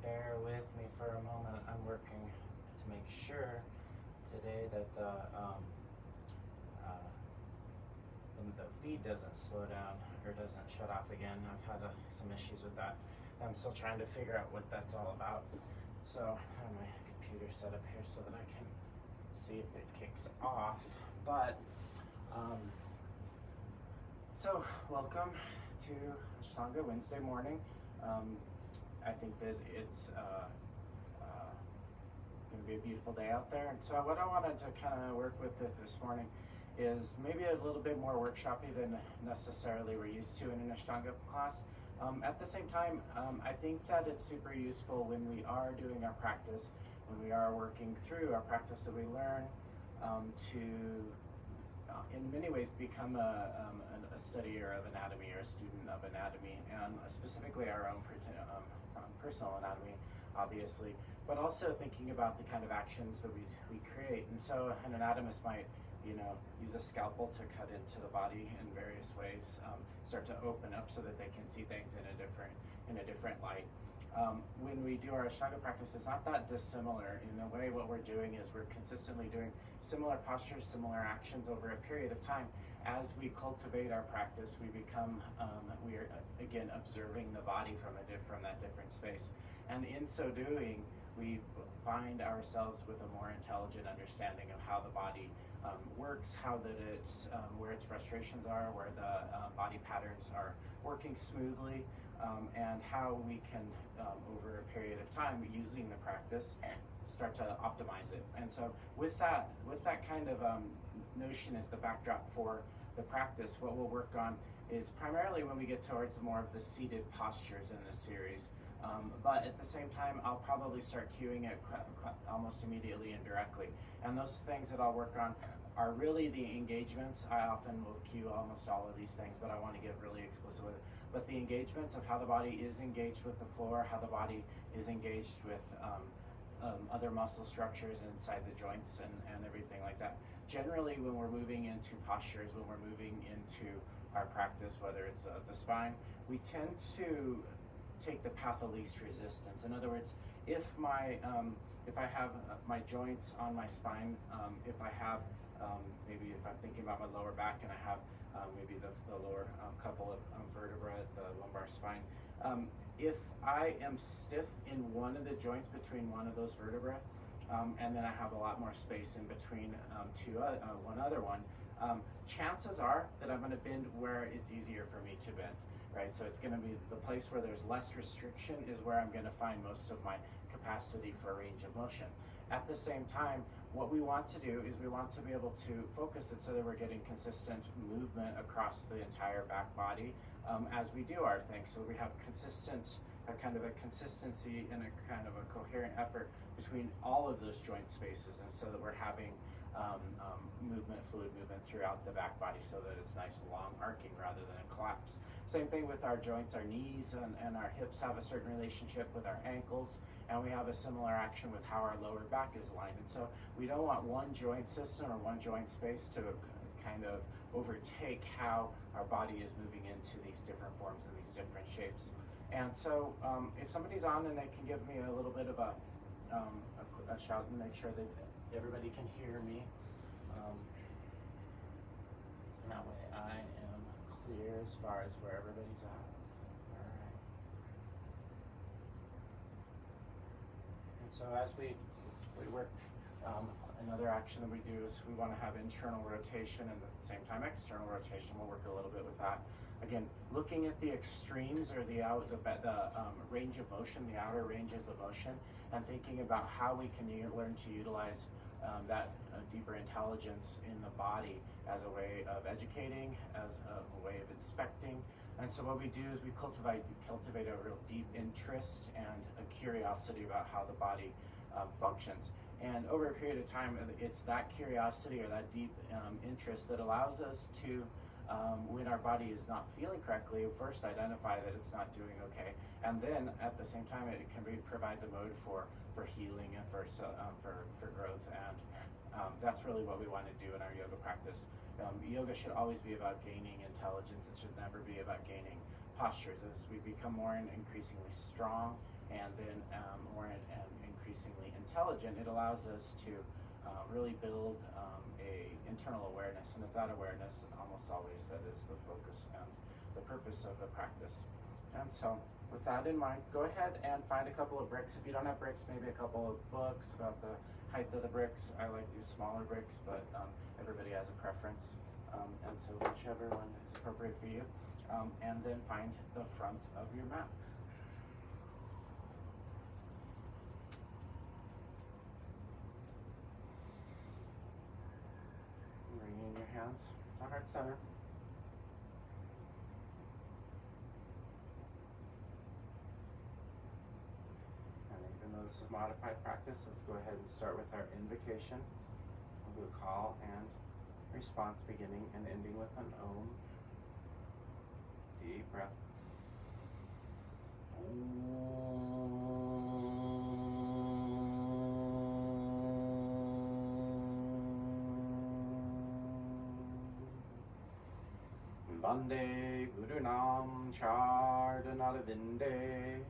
bear with me for a moment. I'm working to make sure today that the feed doesn't slow down or doesn't shut off again. I've had some issues with that. I'm still trying to figure out what that's all about. So I have my computer set up here so that I can see if it kicks off. But so welcome to Ashtanga Wednesday morning. I think that it's going to be a beautiful day out there. And so what I wanted to kind of work with this morning is maybe a little bit more workshoppy than necessarily we're used to in an Ashtanga class. At the same time, I think that it's super useful when we are doing our practice, when we are working through our practice that we learn to, in many ways, become a studier of anatomy or a student of anatomy, and specifically our own personal anatomy, obviously, but also thinking about the kind of actions that we create. And so an anatomist might use a scalpel to cut into the body in various ways, start to open up so that they can see things in a different light. When we do our Ashtanga practice, it's not that dissimilar. In a way, what we're doing is we're consistently doing similar postures, similar actions over a period of time. As we cultivate our practice, we become, we are again observing the body from that different space. And in so doing, we find ourselves with a more intelligent understanding of how the body works, how that it's where its frustrations are, where the body patterns are working smoothly, and how we can, over a period of time, using the practice, start to optimize it. And so, with that kind of notion as the backdrop for the practice, what we'll work on is primarily when we get towards more of the seated postures in this series. But at the same time, I'll probably start cueing it almost immediately and directly. And those things that I'll work on are really the engagements. I often will cue almost all of these things, but I want to get really explicit with it. But the engagements of how the body is engaged with the floor, how the body is engaged with other muscle structures inside the joints and everything like that. Generally, when we're moving into postures, when we're moving into our practice, whether it's the spine, we tend to take the path of least resistance. In other words, if I have my joints on my spine, if I have maybe if I'm thinking about my lower back and I have maybe the lower couple of vertebrae, the lumbar spine, if I am stiff in one of the joints between one of those vertebrae, and then I have a lot more space in between one other one, chances are that I'm going to bend where it's easier for me to bend. Right, so it's going to be the place where there's less restriction is where I'm going to find most of my capacity for range of motion. At the same time, what we want to do is we want to be able to focus it so that we're getting consistent movement across the entire back body as we do our thing. So we have a kind of a consistency and a kind of a coherent effort between all of those joint spaces, and so that we're having fluid movement throughout the back body so that it's nice and long arcing rather than a collapse. Same thing with our joints, our knees and our hips have a certain relationship with our ankles, and we have a similar action with how our lower back is aligned. And so we don't want one joint system or one joint space to kind of overtake how our body is moving into these different forms and these different shapes. And so if somebody's on and they can give me a little bit of a shout and make sure that everybody can hear me. That way I am clear as far as where everybody's at. All right. And so as we work, another action that we do is we want to have internal rotation and at the same time external rotation. We'll work a little bit with that. Again, looking at the extremes or the range of motion, the outer ranges of motion, and thinking about how we can learn to utilize that deeper intelligence in the body as a way of educating, as a way of inspecting. And so what we do is we cultivate a real deep interest and a curiosity about how the body functions. And over a period of time, it's that curiosity or that deep interest that allows us to, when our body is not feeling correctly, first identify that it's not doing okay, and then at the same time it provides a mode for healing and for growth. And that's really what we want to do in our yoga practice. Yoga should always be about gaining intelligence. It should never be about gaining postures. As we become more and increasingly strong and then more increasingly intelligent, it allows us to really build a internal awareness, and it's that awareness almost always that is the focus and the purpose of the practice. And so with that in mind, go ahead and find a couple of bricks. If you don't have bricks, maybe a couple of books about the height of the bricks. I like these smaller bricks, but everybody has a preference. And so whichever one is appropriate for you. And then find the front of your mat. Bringing your hands to heart center. This is modified practice. Let's go ahead and start with our invocation. We'll do a call and response, beginning and ending with an Om. Deep breath. Vande Gurunam Chardanaravinde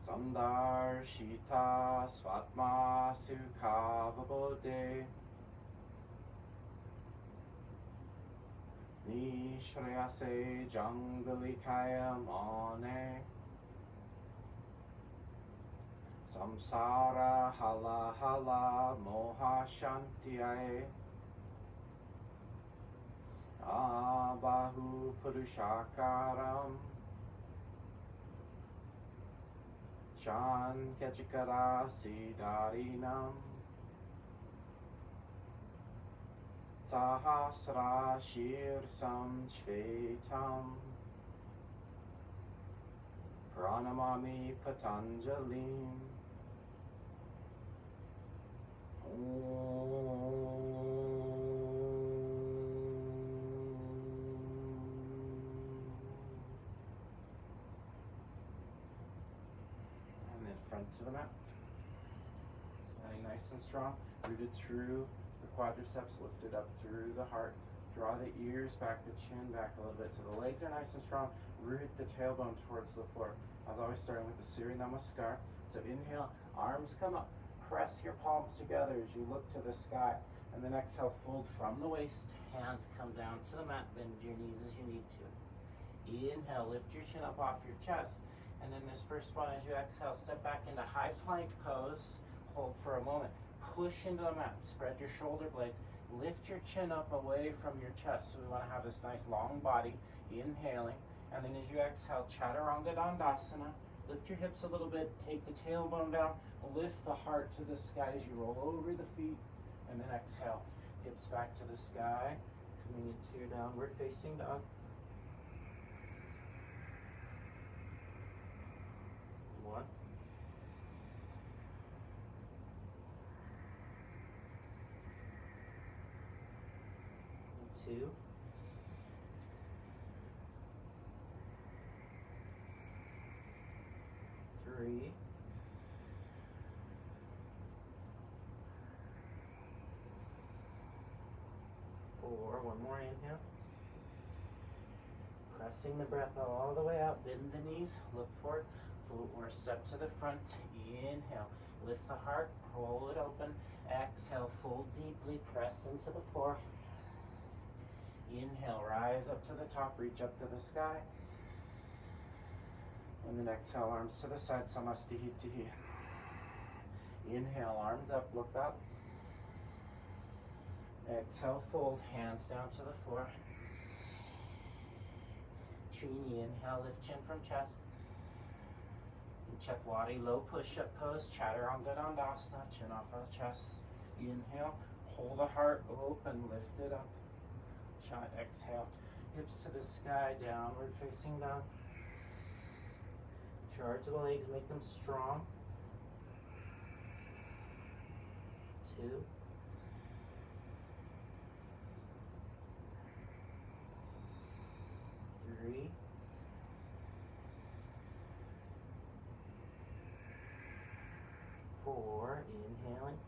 Sandar Shita Svatma Sukha Vabode Nishrayase Jangalikaya Mane Samsara Hala Hala Moha Shantiyae Abahu Purushakaram Chan Kechikara Sidarinam Sahasra Shirsam Shvetam Pranamami Patanjalim to the mat. Standing nice and strong, rooted through the quadriceps, lifted up through the heart. Draw the ears back, the chin back a little bit so the legs are nice and strong. Root the tailbone towards the floor. As always, starting with the Surya Namaskar. So inhale, arms come up. Press your palms together as you look to the sky. And then exhale, fold from the waist. Hands come down to the mat. Bend your knees as you need to. Inhale, lift your chin up off your chest. And then this first one, as you exhale, step back into high plank pose. Hold for a moment. Push into the mat. Spread your shoulder blades. Lift your chin up away from your chest. So we want to have this nice long body. Inhaling. And then as you exhale, Chaturanga Dandasana. Lift your hips a little bit. Take the tailbone down. Lift the heart to the sky as you roll over the feet. And then exhale. Hips back to the sky. Coming into your downward facing dog. One. Two. Three. Four. One more inhale. Pressing the breath all the way out. Bend the knees. Look forward. Foot or step to the front. Inhale. Lift the heart. Roll it open. Exhale. Fold deeply. Press into the floor. Inhale. Rise up to the top. Reach up to the sky. And then exhale. Arms to the side. Samastihitihi. Inhale. Arms up. Look up. Exhale. Fold. Hands down to the floor. Trini. Inhale. Lift chin from chest. Chakwadi, low push-up pose, Chaturanga Dandasana, chin off of the chest. Inhale, hold the heart open, lift it up. Exhale, hips to the sky, downward facing dog. Charge the legs, make them strong. 2. 3. 4, inhaling.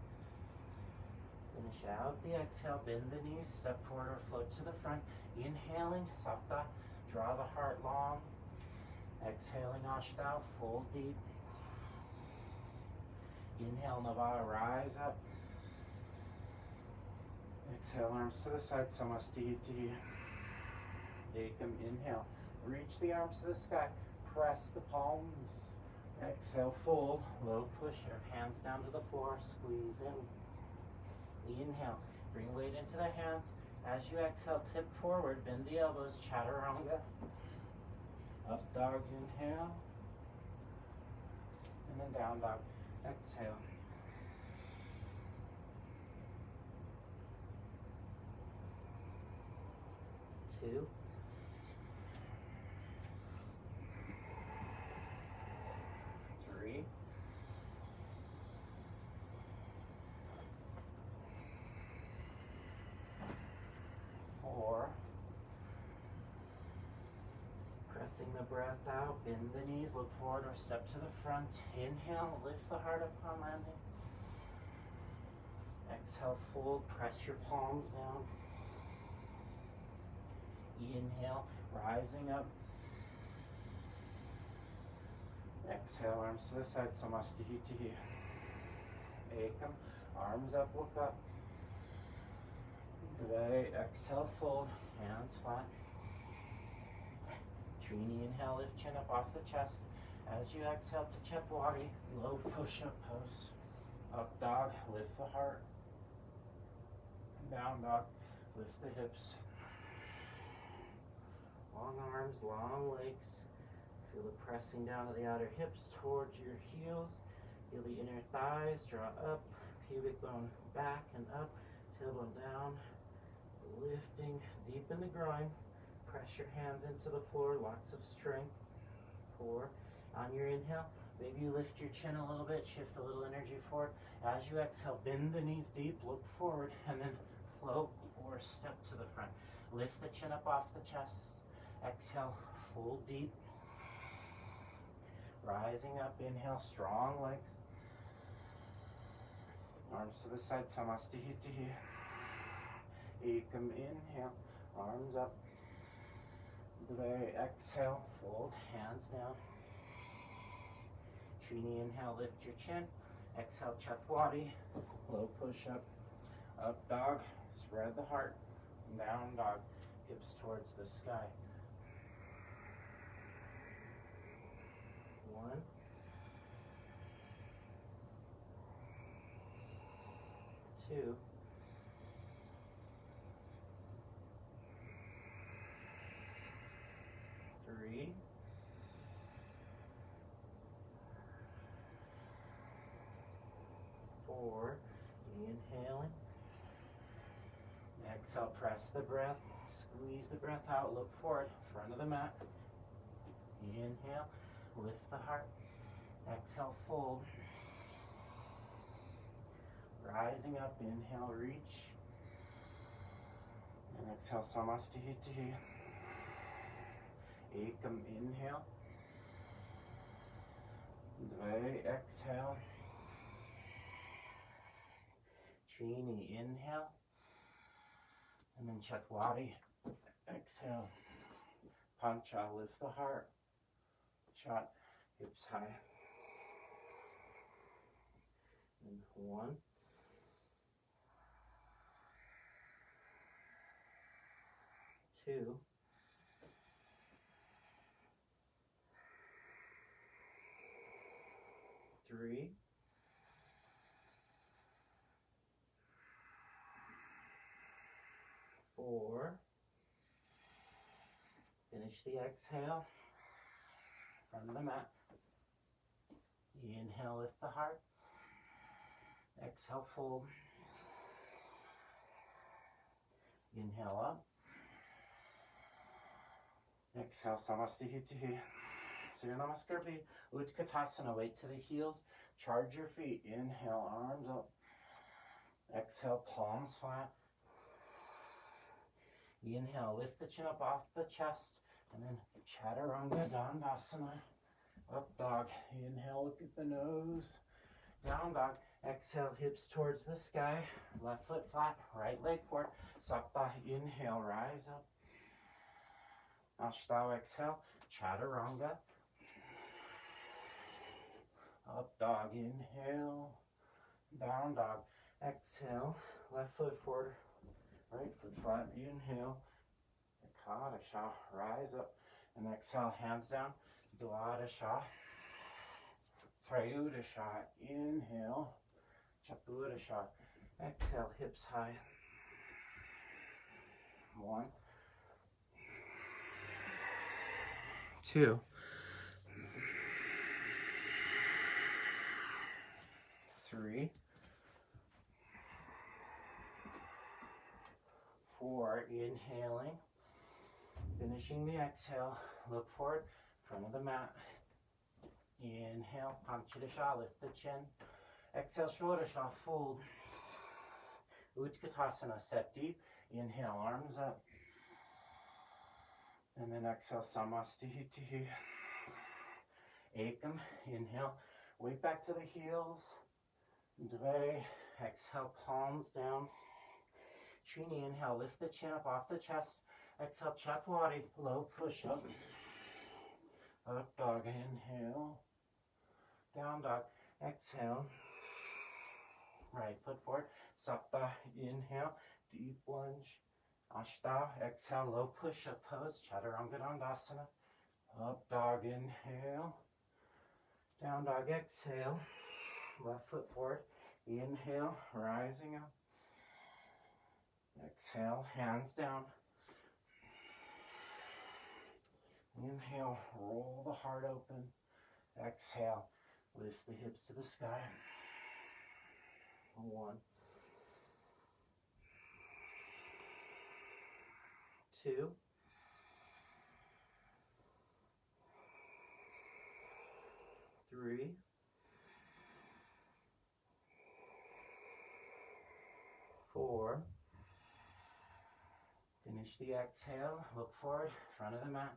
Finish out the exhale, bend the knees, step forward or float to the front. Inhaling, Sapta, draw the heart long. Exhaling ashtanga, fold deep. Inhale, Navara, rise up. Exhale, arms to the side, Samastiti. Ekam, inhale. Reach the arms to the sky. Press the palms. Exhale, fold. Low push your hands down to the floor. Squeeze in. Inhale. Bring weight into the hands. As you exhale, tip forward. Bend the elbows. Chaturanga. Up dog, inhale. And then down dog. Exhale. 2, 3, 4. Pressing the breath out, bend the knees, look forward or step to the front. Inhale, lift the heart upon landing. Exhale, fold, press your palms down. Inhale, rising up. Exhale, arms to the side, Samastiti. Ekam, arms up, look up. Dve, exhale, fold, hands flat. Trini, inhale, lift chin up off the chest. As you exhale to Chaturanga, low push-up pose. Up dog, lift the heart. Down dog, lift the hips. Long arms, long legs. Feel the pressing down of the outer hips towards your heels. Feel the inner thighs draw up, pubic bone back and up, tailbone down. Lifting deep in the groin. Press your hands into the floor, lots of strength. 4. On your inhale, maybe you lift your chin a little bit, shift a little energy forward. As you exhale, bend the knees deep, look forward, and then float or step to the front. Lift the chin up off the chest. Exhale, fold deep. Rising up, inhale, strong legs. Arms to the side, Samastiti. Ekam, inhale, arms up. Dve, exhale, fold, hands down. Trini, inhale, lift your chin. Exhale, Chaturanga, low push up. Up dog, spread the heart. Down dog, hips towards the sky. 1, 2, 3, 4. Inhaling. Exhale, press the breath. Squeeze the breath out. Look forward, front of the mat. Inhale, lift the heart. Exhale, fold. Rising up, inhale, reach. And exhale, Samastiti. Ekam, inhale. Dve, exhale. Trini, inhale. And then Chaturanga, exhale. Pancha, lift the heart. Chat, hips high. And 1, 2, 3, 4. Finish the exhale. Front of the mat. Inhale, lift the heart. Exhale, fold. Inhale up. Exhale, Samastiti. Surya Namaskar. Utkatasana, weight to the heels. Charge your feet. Inhale, arms up. Exhale, palms flat. Inhale, lift the chin up off the chest. And then Chaturanga, Dandasana. Up dog. Inhale, look at the nose. Down dog. Exhale, hips towards the sky. Left foot flat, right leg forward. Sapta, inhale, rise up. Ashtanga, exhale. Chaturanga. Up dog, inhale. Down dog, exhale. Left foot forward, right foot flat, inhale. Ekadasha, rise up. And exhale, hands down. Dwadasha. Trayudasha, inhale. Chaturasha, exhale, hips high. 1, 2, 3, 4, inhaling. Finishing the exhale, look forward, front of the mat. Inhale, Panchadasha, lift the chin. Exhale, Shodasha, fold. Utkatasana, set deep. Inhale, arms up. And then exhale, Samastihiti. Ekam, inhale, weight back to the heels. Dve, exhale, palms down. Trini, inhale, lift the chin up off the chest. Exhale, Chaturanga, low push up. Up dog, inhale. Down dog, exhale. Right foot forward, Sapta, inhale. Deep lunge. Ashta, exhale, low push up pose. Chaturanga Dandasana. Up dog, inhale. Down dog, exhale. Left foot forward, inhale, rising up. Exhale, hands down. Inhale, roll the heart open. Exhale, lift the hips to the sky. 1, 2, 3, 4. Finish the exhale, look forward, front of the mat.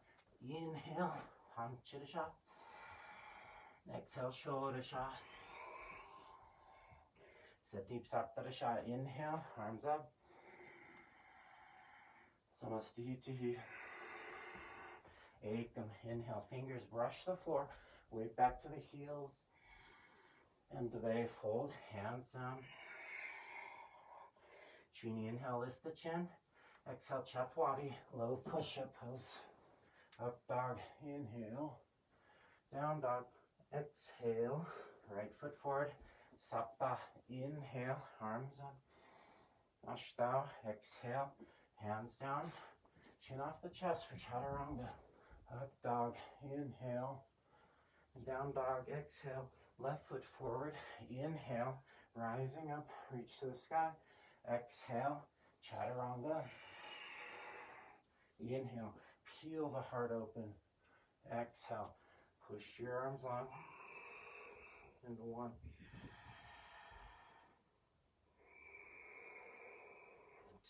Inhale, Panchadasha. Exhale, Shodasha. Set deep, Saptadasha. Inhale, arms up. Samastiti. Ekam, inhale, fingers brush the floor. Weight back to the heels. And Dve, fold, hands down. Trini, inhale, lift the chin. Exhale, Chaturanga, low push-up pose. Up dog, inhale. Down dog, exhale. Right foot forward. Sapta, inhale, arms up. Ashta, exhale, hands down. Chin off the chest for Chaturanga. Up dog, inhale. Down dog, exhale. Left foot forward, inhale. Rising up, reach to the sky. Exhale, Chaturanga. Inhale, peel the heart open. Exhale, push your arms on. And 1,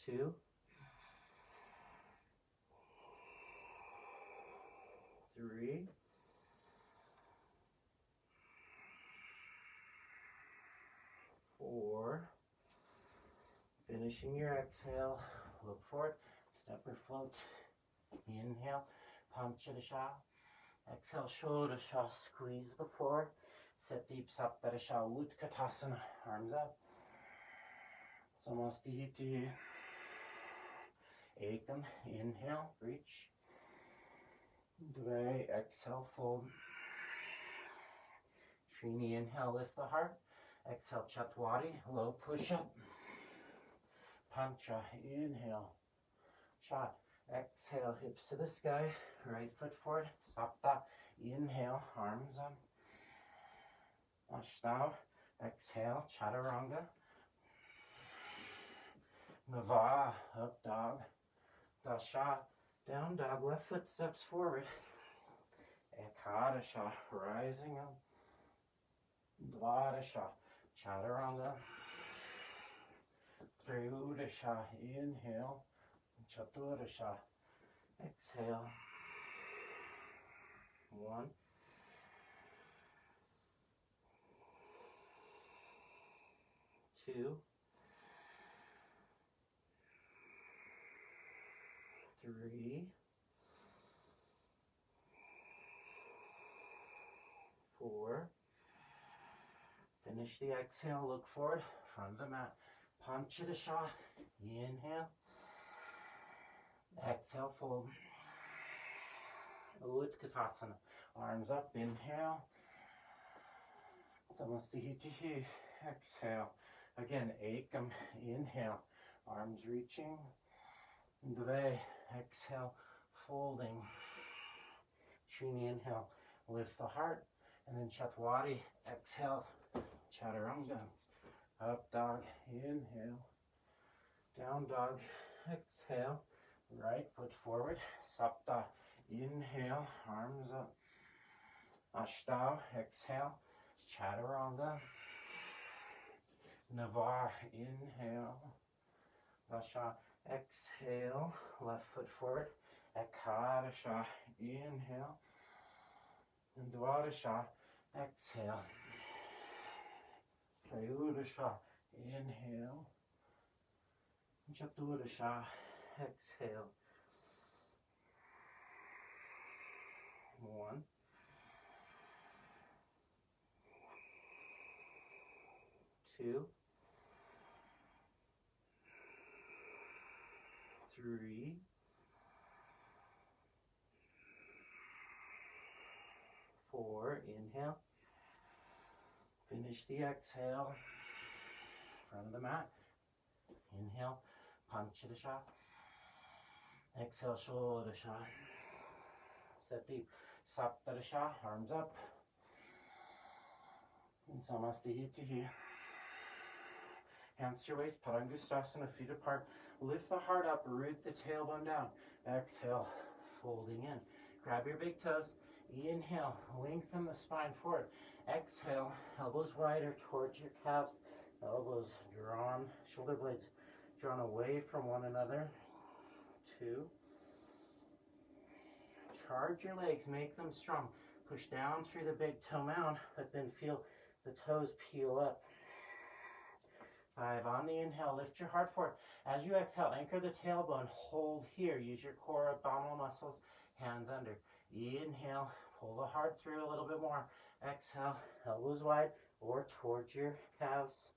2, 3, 4. Finishing your exhale, look forward, step or float. Inhale, Panchadasha. Exhale, Shodasha, squeeze the floor. Set deep, Saptadasha, Utkatasana, arms up. Samastihiti. Ekam, inhale, reach. Dve, exhale, fold. Trini, inhale, lift the heart. Exhale, Chaturanga, low push up. Pancha, inhale. Shot. Exhale, hips to the sky. Right foot forward. Sapta. Inhale, arms up. Ashta. Exhale, Chaturanga. Nava, up dog. Dasha, down dog. Left foot steps forward. Ekadasha, rising up. Dwadasha, Chaturanga. Trayudasha, inhale. Chaturasha, exhale. 1, 2, 3, 4, Finish the exhale, look forward, front of the mat. Panchadasha, inhale. Exhale, fold. Utkatasana, arms up, inhale. Samastihitihi, exhale. Again, ekam, inhale. Arms reaching. Dve, exhale, folding. Trini, inhale. Lift the heart. And then Chatwari, exhale. Chaturanga. Up dog, inhale. Down dog, exhale. Right foot forward. Sapta, inhale. Arms up. Ashta, exhale. Chaturanga. Nava, inhale. Vasha, exhale. Left foot forward. Ekadasha, inhale. And Dwadasha, exhale. Trayudasha, inhale. Chaturasha, exhale. 1, 2, 3, 4, inhale. Finish the exhale. Front of the mat. Inhale, Panchadasha. Exhale, Shodasha. Set deep. Saptadasha, arms up. And Samastihitihi. Hands to your waist, Padangustasana, feet apart. Lift the heart up, root the tailbone down. Exhale, folding in. Grab your big toes. Inhale, lengthen the spine forward. Exhale, elbows wider towards your calves. Elbows drawn, shoulder blades drawn away from one another. 2. Charge your legs, make them strong. Push down through the big toe mound, but then feel the toes peel up. 5, on the inhale, lift your heart forward. As you exhale, anchor the tailbone, hold here. Use your core abdominal muscles, hands under. Inhale, pull the heart through a little bit more. Exhale, elbows wide or towards your calves.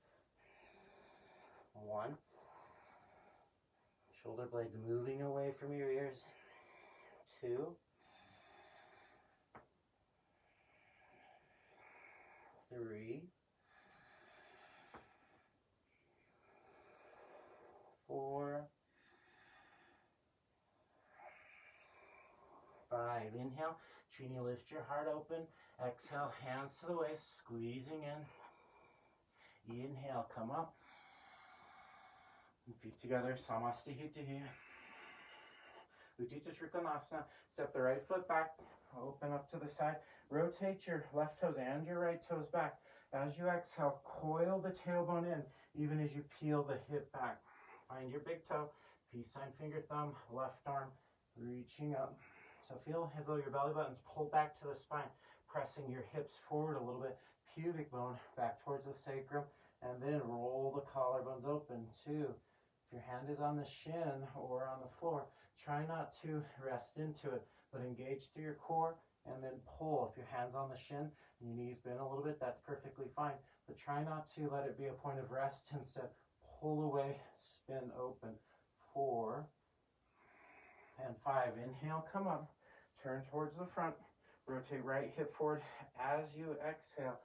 1. Shoulder blades moving away from your ears. 2. 3. 4. 5. Inhale. Trini, lift your heart open. Exhale, hands to the waist, squeezing in. Inhale, come up. And feet together, Samastihitihi. Utthita Trikonasana. Step the right foot back, open up to the side. Rotate your left toes and your right toes back. As you exhale, coil the tailbone in, even as you peel the hip back. Find your big toe, peace sign, finger, thumb, left arm, reaching up. So feel as though your belly button's pulled back to the spine, pressing your hips forward a little bit, pubic bone back towards the sacrum, and then roll the collarbones open. 2. If your hand is on the shin or on the floor, try not to rest into it, but engage through your core and then pull. If your hand's on the shin and your knees bend a little bit, that's perfectly fine. But try not to let it be a point of rest. Instead, pull away, spin open. 4 and 5. Inhale, come up. Turn towards the front. Rotate right hip forward. As you exhale,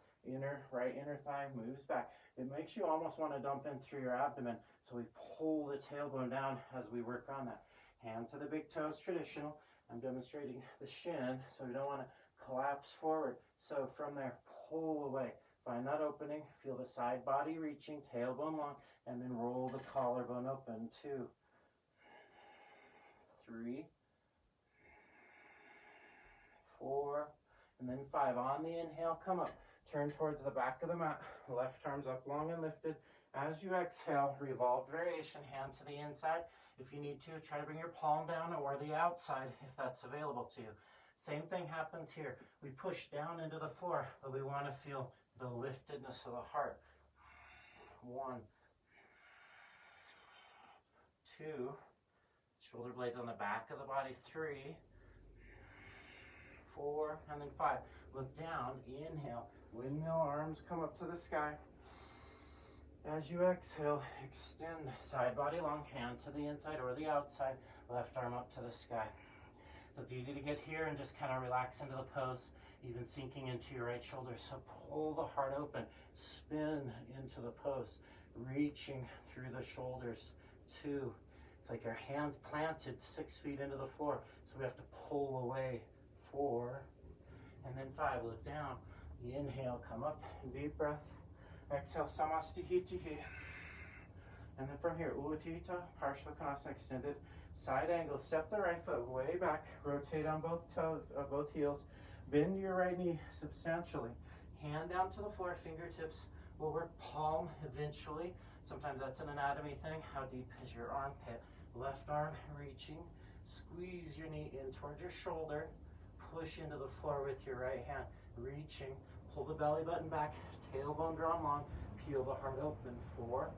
right inner thigh moves back. It makes you almost want to dump in through your abdomen. So we pull the tailbone down as we work on that. Hand to the big toes, traditional. I'm demonstrating the shin, so we don't want to collapse forward. So from there, pull away. Find that opening. Feel the side body reaching, tailbone long, and then roll the collarbone open. 2, 3, 4, and then 5. On the inhale, come up. Turn towards the back of the mat. Left arms up long and lifted. As you exhale, revolved variation, hand to the inside. If you need to, try to bring your palm down or the outside if that's available to you. Same thing happens here. We push down into the floor, but we want to feel the liftedness of the heart. 1, 2, shoulder blades on the back of the body. 3, 4, and then 5. Look down, inhale, Windmill arms come up to the sky. As you exhale, extend side body long, hand to the inside or the outside, left arm up to the sky. So it's easy to get here and just kind of relax into the pose, even sinking into your right shoulder. So pull the heart open, spin into the pose, reaching through the shoulders. 2, it's like our hands planted 6 feet into the floor, so we have to pull away. 4, and then 5, look down. Inhale, come up, deep breath. Exhale, Samastihitihi. And then from here, Uttita, Parsvakonasana extended. Side angle, step the right foot way back, rotate on both toes, both heels. Bend your right knee substantially. Hand down to the floor, fingertips will work palm eventually. Sometimes that's an anatomy thing. How deep is your armpit? Left arm reaching. Squeeze your knee in towards your shoulder. Push into the floor with your right hand. Reaching. Pull the belly button back. Tailbone drawn long. Peel the heart open. 4.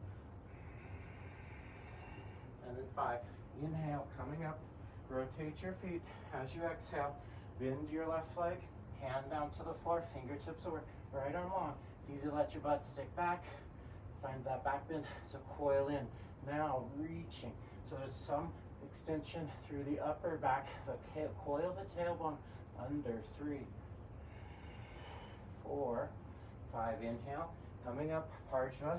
And then 5. Inhale, coming up. Rotate your feet. As you exhale, bend your left leg. Hand down to the floor. Fingertips over. Right arm long. It's easy to let your butt stick back. Find that back bend. So coil in. Now reaching. So there's some extension through the upper back. But coil the tailbone under. 3, 4, 5. Inhale. Coming up, Parshva.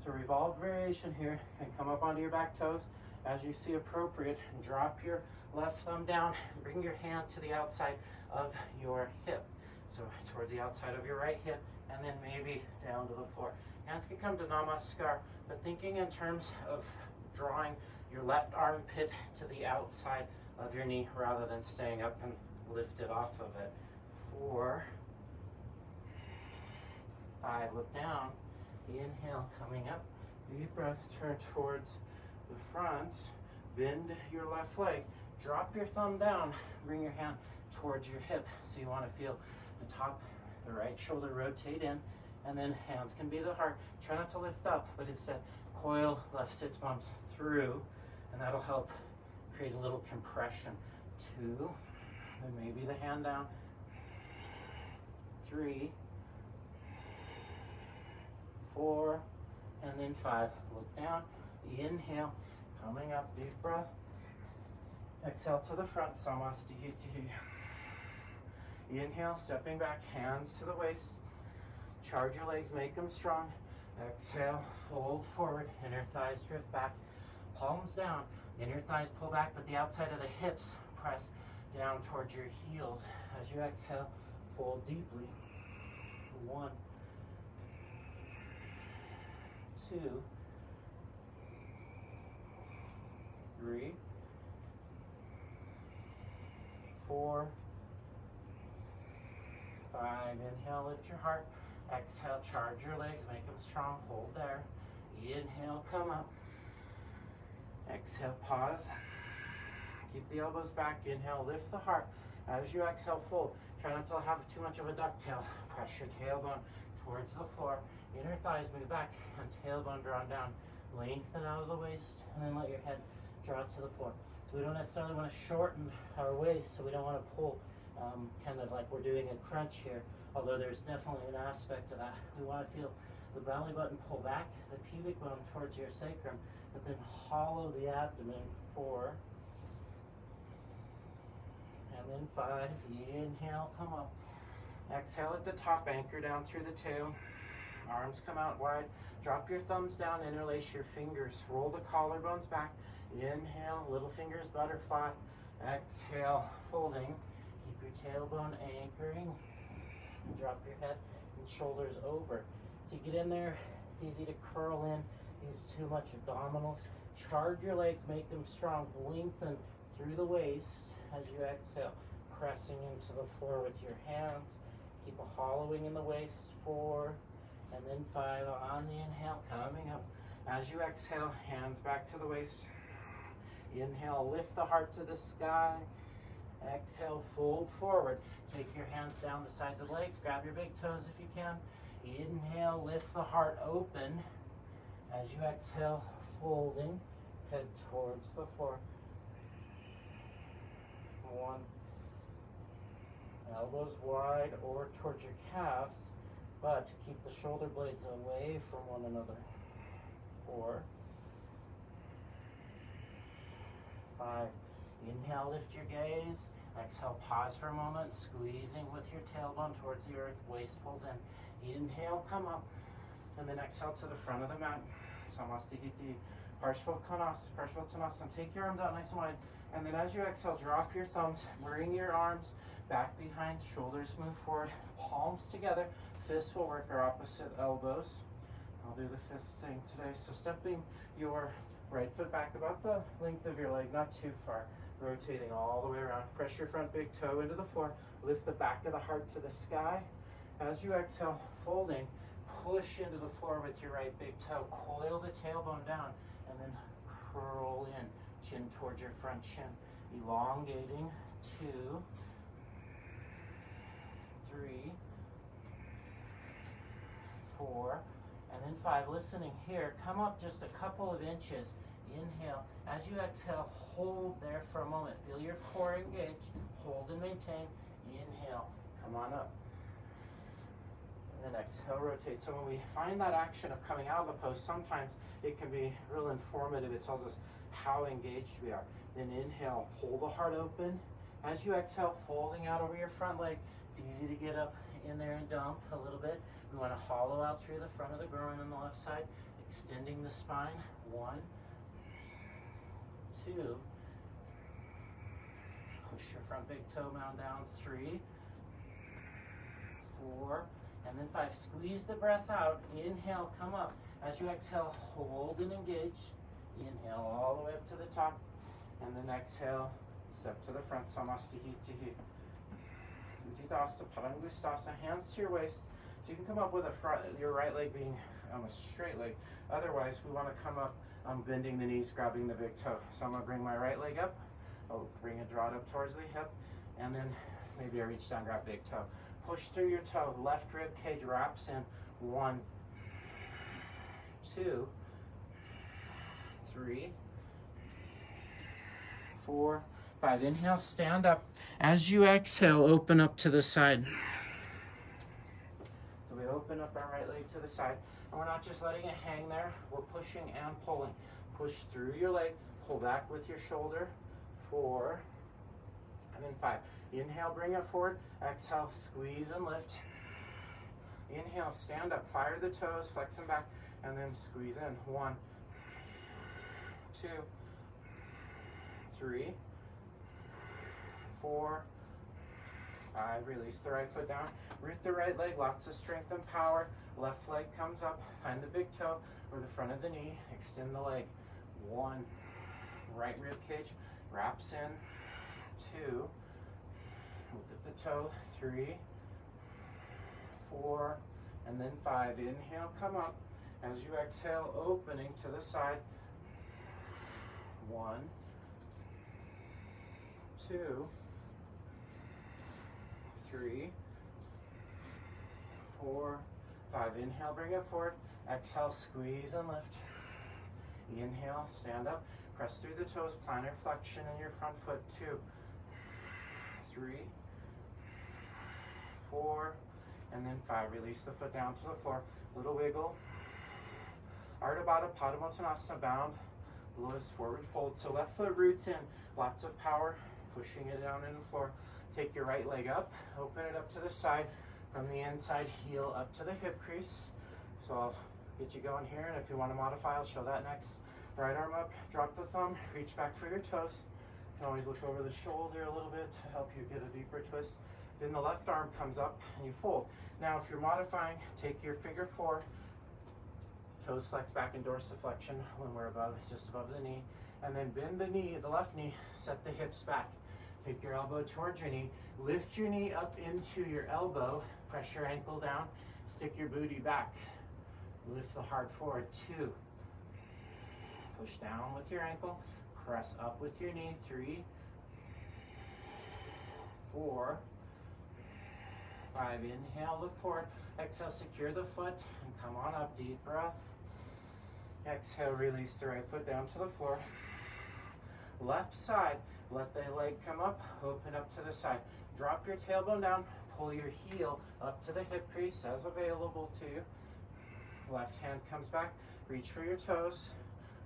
So revolved variation here. Can come up onto your back toes as you see appropriate. Drop your left thumb down. Bring your hand to the outside of your hip. So towards the outside of your right hip, and then maybe down to the floor. Hands can come to Namaskar, but thinking in terms of drawing your left armpit to the outside of your knee rather than staying up and lifted off of it. 4, 5, look down. Inhale, coming up. Deep breath, turn towards the front. Bend your left leg. Drop your thumb down. Bring your hand towards your hip. So you want to feel the top, the right shoulder rotate in, and then hands can be the heart. Try not to lift up, but instead coil left sits bones through, and that'll help create a little compression. 2, then maybe the hand down. 3, 4, and then 5. Look down. Inhale, coming up, deep breath. Exhale to the front, Samastihitihi. Inhale, stepping back, hands to the waist. Charge your legs, make them strong. Exhale, fold forward, inner thighs drift back. Palms down, inner thighs pull back, but the outside of the hips press down towards your heels. As you exhale, fold deeply. 1, 2, 3, 4, 5. Inhale, lift your heart. Exhale, charge your legs, make them strong. Hold there. Inhale, come up. Exhale, pause. Keep the elbows back. Inhale, lift the heart. As you exhale, fold. Try not to have too much of a ducktail. Press your tailbone towards the floor. Inner thighs move back and tailbone drawn down. Lengthen out of the waist and then let your head draw to the floor. So we don't necessarily want to shorten our waist, so we don't want to pull kind of like we're doing a crunch here, although there's definitely an aspect of that. We want to feel the belly button pull back, the pubic bone towards your sacrum, but then hollow the abdomen. 4, and then 5. Inhale, come up. Exhale at the top, anchor down through the tail. Arms come out wide. Drop your thumbs down, interlace your fingers. Roll the collarbones back. Inhale, little fingers butterfly. Exhale, folding. Keep your tailbone anchoring. And drop your head and shoulders over. So you get in there, it's easy to curl in. Use too much abdominals. Charge your legs, make them strong. Lengthen through the waist as you exhale. Pressing into the floor with your hands. Keep a hollowing in the waist. 4, and then 5 on the inhale, coming up. As you exhale, hands back to the waist. Inhale, lift the heart to the sky. Exhale, fold forward. Take your hands down the sides of the legs. Grab your big toes if you can. Inhale, lift the heart open. As you exhale, folding, head towards the floor. 1. Elbows wide or towards your calves. but keep the shoulder blades away from one another. 4, 5. Inhale, lift your gaze. Exhale, pause for a moment, squeezing with your tailbone towards the earth, waist pulls in. Inhale, come up, and then exhale to the front of the mat. Samastihiti, Parshvottanasana. Take your arms out nice and wide, and then as you exhale, drop your thumbs, bring your arms back behind, shoulders move forward, palms together. Fists will work our opposite elbows. I'll do the fist thing today. So stepping your right foot back about the length of your leg, not too far. Rotating all the way around. Press your front big toe into the floor. Lift the back of the heart to the sky. As you exhale, folding, push into the floor with your right big toe. Coil the tailbone down and then curl in. Chin towards your front shin. Elongating. 2, 3, 4, and then 5. Listening here. Come up just a couple of inches. Inhale. As you exhale, hold there for a moment. Feel your core engage. Hold and maintain. Inhale. Come on up. And then exhale, rotate. So when we find that action of coming out of the pose, sometimes it can be real informative. It tells us how engaged we are. Then inhale, pull the heart open. As you exhale, folding out over your front leg. It's easy to get up in there and dump a little bit. We want to hollow out through the front of the groin on the left side, extending the spine. 1, 2, push your front big toe mound down. 3, 4, and then 5. Squeeze the breath out. Inhale, come up. As you exhale, hold and engage. Inhale all the way up to the top, and then exhale, step to the front. Samastihiti. Utthita Padangusthasana. Hands to your waist. So you can come up with your right leg being a straight leg. Otherwise, we want to come up bending the knees, grabbing the big toe. So I'm going to bring my right leg up. I'll draw it up towards the hip, and then maybe I reach down, grab big toe. Push through your toe. Left rib cage wraps in. 1, 2, 3, 4, 5. Inhale, stand up. As you exhale, open up to the side. So we open up our right leg to the side. And we're not just letting it hang there. We're pushing and pulling. Push through your leg. Pull back with your shoulder. 4, and then 5. Inhale, bring it forward. Exhale, squeeze and lift. Inhale, stand up. Fire the toes, flex them back, and then squeeze in. 1, 2, 3, 4, 5. Release the right foot down. Root the right leg. Lots of strength and power. Left leg comes up. Find the big toe or the front of the knee. Extend the leg. 1. Right rib cage wraps in. 2. Look at the toe. 3, 4, and then 5. Inhale, come up. As you exhale, opening to the side. 1, 2, 3, 4, 5. Inhale, bring it forward. Exhale, squeeze and lift. Inhale, stand up. Press through the toes, plantar flexion in your front foot. 2, 3, 4, and then 5. Release the foot down to the floor. Little wiggle. Ardha Baddha Padamottanasana, bound. Lotus forward fold. So left foot roots in. Lots of power. Pushing it down into the floor. Take your right leg up. Open it up to the side. From the inside, heel up to the hip crease. So I'll get you going here. And if you want to modify, I'll show that next. Right arm up. Drop the thumb. Reach back for your toes. You can always look over the shoulder a little bit to help you get a deeper twist. Then the left arm comes up and you fold. Now if you're modifying, take your figure 4, toes flex back in dorsiflexion when we're just above the knee, and then bend the knee, the left knee, set the hips back. Take your elbow towards your knee, lift your knee up into your elbow, press your ankle down, stick your booty back, lift the heart forward. 2, push down with your ankle, press up with your knee. 3, 4, 5. Inhale, look forward. Exhale, secure the foot and come on up. Deep breath. Exhale, release the right foot down to the floor. Left side, let the leg come up, open up to the side. Drop your tailbone down, pull your heel up to the hip crease as available to you. Left hand comes back, reach for your toes,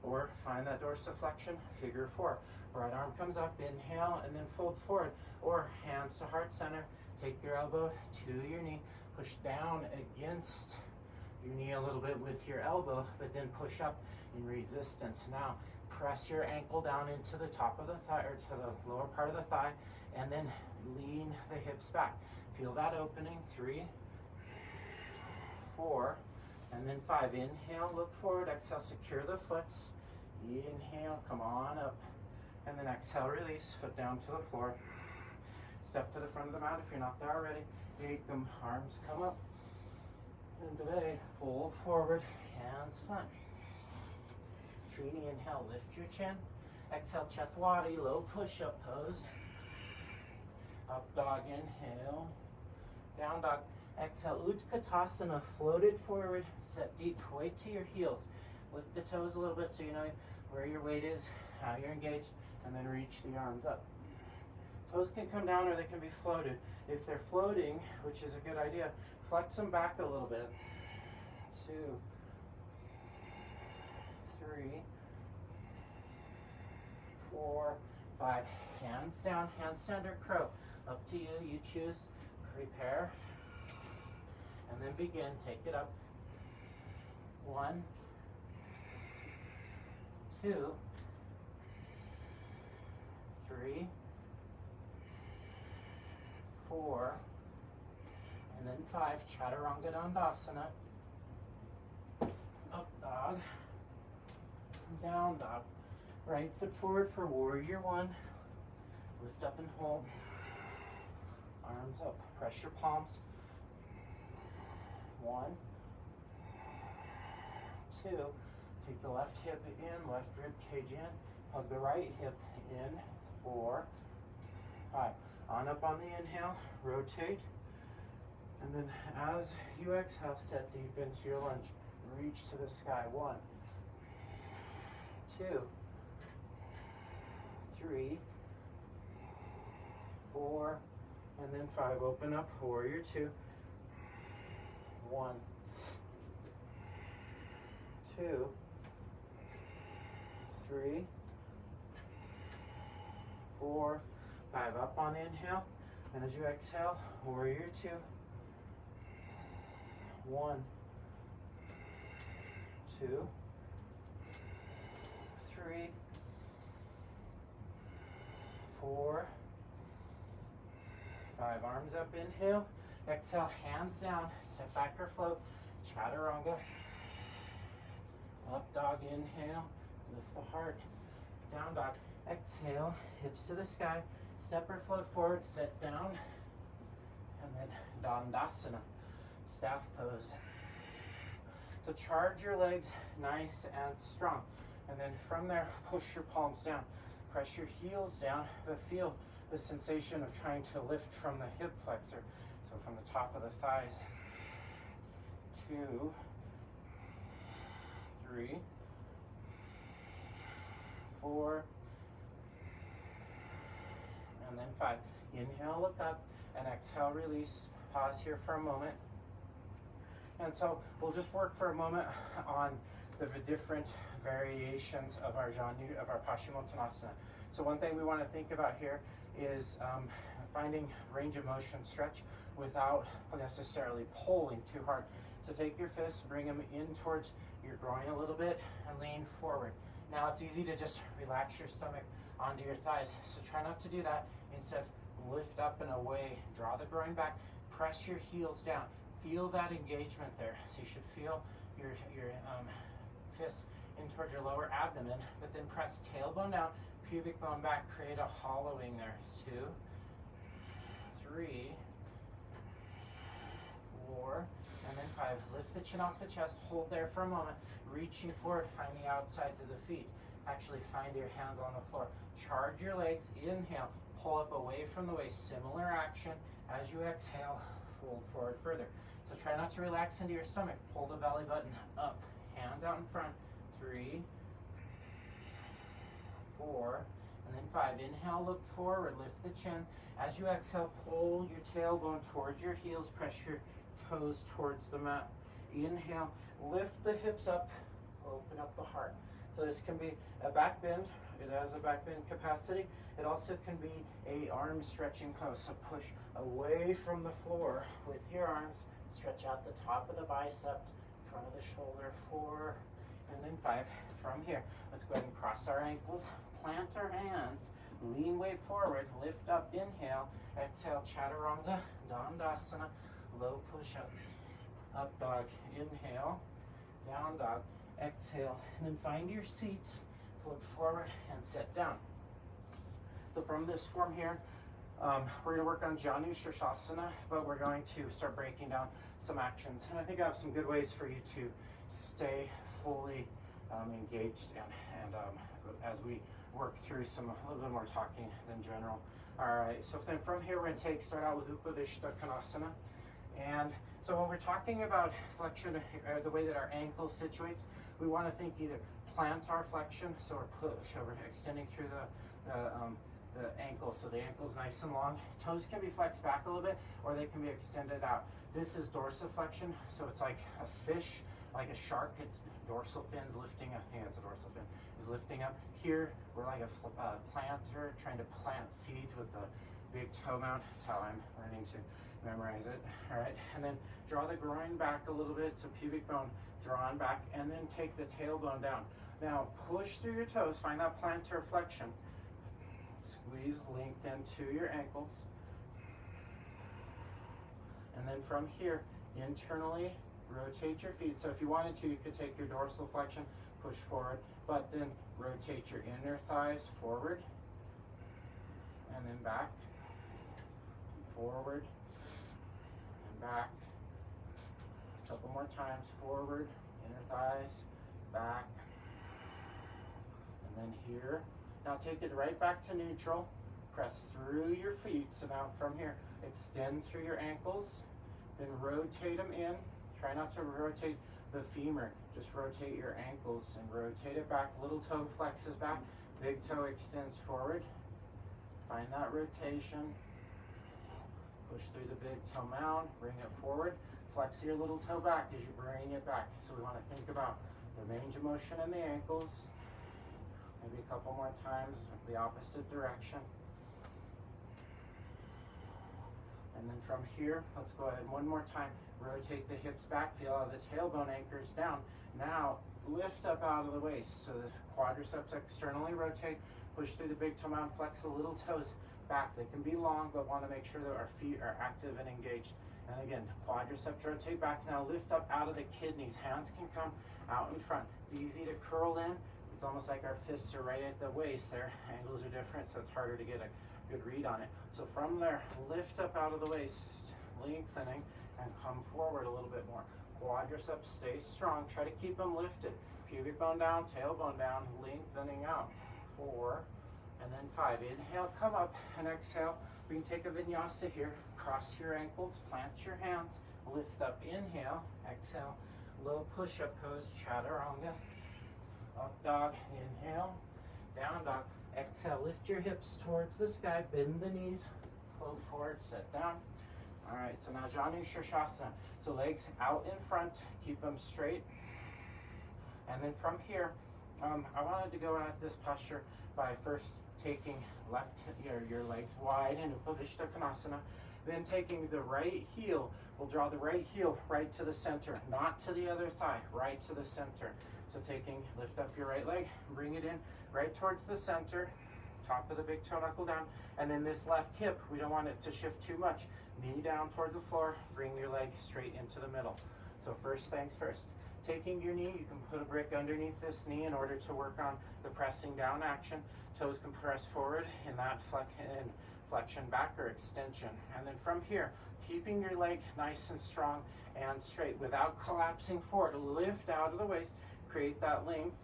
or find that dorsiflexion, figure four. Right arm comes up, inhale, and then fold forward, or hands to heart center. Take your elbow to your knee, push down against your knee a little bit with your elbow, but then push up in resistance. Now, press your ankle down into the top of the thigh, or to the lower part of the thigh, and then lean the hips back. Feel that opening. 3, 4, and then 5. Inhale, look forward. Exhale, secure the foots. Inhale, come on up. And then exhale, release, foot down to the floor. Step to the front of the mat if you're not there already. Come, arms come up. And today, fold forward, hands front. Trini, inhale, lift your chin. Exhale, Chaturanga, low push-up pose. Up dog, inhale. Down dog. Exhale, Utkatasana, floated forward, set deep, weight to your heels. Lift the toes a little bit so you know where your weight is, how you're engaged, and then reach the arms up. Toes can come down or they can be floated. If they're floating, which is a good idea, flex them back a little bit. 2, 3, 4, 5. Hands down, handstand or crow. Up to you, you choose. Prepare. And then begin, take it up. 1, 2, 3, 4, and then 5. Chaturanga Dandasana. Up dog, down dog. Right foot forward for warrior 1. Lift up and hold. Arms up, press your palms. 1, 2. Take the left hip in, left rib cage in. Hug the right hip in. 4, 5. On up on the inhale, rotate. And then as you exhale, set deep into your lunge. Reach to the sky. 1, 2, 3, 4, and then 5. Open up, warrior 2. 1, 2, 3, 4, 5. Up on inhale, and as you exhale, warrior 2. 1, 2, 3, 4, 5. Arms up, inhale. Exhale, hands down, step back or float. Chaturanga. Up dog, inhale. Lift the heart. Down dog. Exhale, hips to the sky. Step or float forward, sit down. And then Dandasana, staff pose. So charge your legs nice and strong. And then from there, push your palms down. Press your heels down, but feel the sensation of trying to lift from the hip flexor. So from the top of the thighs. 2, 3, 4, and then 5. Inhale, look up, and exhale, release. Pause here for a moment. And so we'll just work for a moment on the different variations of our Janu, of our Paschimottanasana. So one thing we want to think about here is finding range of motion stretch without necessarily pulling too hard. So take your fists, bring them in towards your groin a little bit, and lean forward. Now it's easy to just relax your stomach onto your thighs, so try not to do that. Instead, lift up and away, draw the groin back, press your heels down. Feel that engagement there. So you should feel your fists in towards your lower abdomen, but then press tailbone down, pubic bone back, create a hollowing there. 2, 3, 4, and then 5. Lift the chin off the chest, hold there for a moment, reaching forward, find the outsides of the feet. Actually find your hands on the floor. Charge your legs, inhale, pull up away from the waist, similar action. As you exhale, fold forward further. So try not to relax into your stomach. Pull the belly button up, hands out in front. 3, 4, and And then 5, inhale, look forward, lift the chin. As you exhale, pull your tailbone towards your heels, press your toes towards the mat. Inhale, lift the hips up, open up the heart. So this can be a back bend. It has a back bend capacity. It also can be a arm stretching pose. So push away from the floor with your arms. Stretch out the top of the bicep, front of the shoulder, 4, and then 5. From here, let's go ahead and cross our ankles, plant our hands, lean way forward, lift up, inhale, exhale, chaturanga, dandasana, low push-up, up dog, inhale, down dog, exhale, and then find your seat, flip forward, and sit down. So from this form here, we're going to work on Janu Shirshasana, but we're going to start breaking down some actions. And I think I have some good ways for you to stay fully engaged and as we work through a little bit more talking than general. All right, so then from here we're going to start out with Upavishta Konasana. And so when we're talking about flexion, the way that our ankle situates, we want to think either plantar flexion, so we're extending through the ankle, so the ankle's nice and long. Toes can be flexed back a little bit, or they can be extended out. This is dorsiflexion, so it's like a fish, like a shark. Its dorsal fin's lifting up. I think it's a dorsal fin is lifting up. Here, we're like a planter trying to plant seeds with the big toe mount. That's how I'm learning to memorize it. All right, and then draw the groin back a little bit, so pubic bone drawn back, and then take the tailbone down. Now push through your toes, find that plantar flexion. Squeeze, lengthen to your ankles. And then from here, internally, rotate your feet. So if you wanted to, you could take your dorsal flexion, push forward, but then rotate your inner thighs forward, and then back, forward, and back. A couple more times, forward, inner thighs, back, and then here. Now take it right back to neutral, press through your feet. So now from here, extend through your ankles, then rotate them in. Try not to rotate the femur, just rotate your ankles and rotate it back. Little toe flexes back, big toe extends forward. Find that rotation. Push through the big toe mound, bring it forward. Flex your little toe back as you bring it back. So we want to think about the range of motion in the ankles. Maybe a couple more times, the opposite direction. And then from here, let's go ahead one more time. Rotate the hips back, feel how the tailbone anchors down. Now, lift up out of the waist. So the quadriceps externally rotate, push through the big toe mound, flex the little toes back. They can be long, but want to make sure that our feet are active and engaged. And again, quadriceps rotate back. Now lift up out of the kidneys. Hands can come out in front. It's easy to curl in. It's almost like our fists are right at the waist. Their angles are different, so it's harder to get a good read on it. So from there, lift up out of the waist, lengthening, and come forward a little bit more. Quadriceps stay strong. Try to keep them lifted. Pubic bone down, tailbone down, lengthening out. 4, and then 5. Inhale, come up, and exhale. We can take a vinyasa here. Cross your ankles, plant your hands, lift up, inhale, exhale. Low push-up pose, chaturanga. Up dog, inhale, down dog, exhale, lift your hips towards the sky, bend the knees, flow forward, sit down. All right, so now Janu Shirshasana. So legs out in front, keep them straight. And then from here, I wanted to go at this posture by first taking your legs wide in Upavishta Konasana, then taking the right heel. We'll draw the right heel right to the center, not to the other thigh, right to the center. So lift up your right leg, bring it in right towards the center, top of the big toe knuckle down, and then this left hip, we don't want it to shift too much. Knee down towards the floor, bring your leg straight into the middle. So first things first. Taking your knee, you can put a brick underneath this knee in order to work on the pressing down action. Toes can press forward in that flexion back or extension. And then from here, keeping your leg nice and strong and straight without collapsing forward. Lift out of the waist, create that length,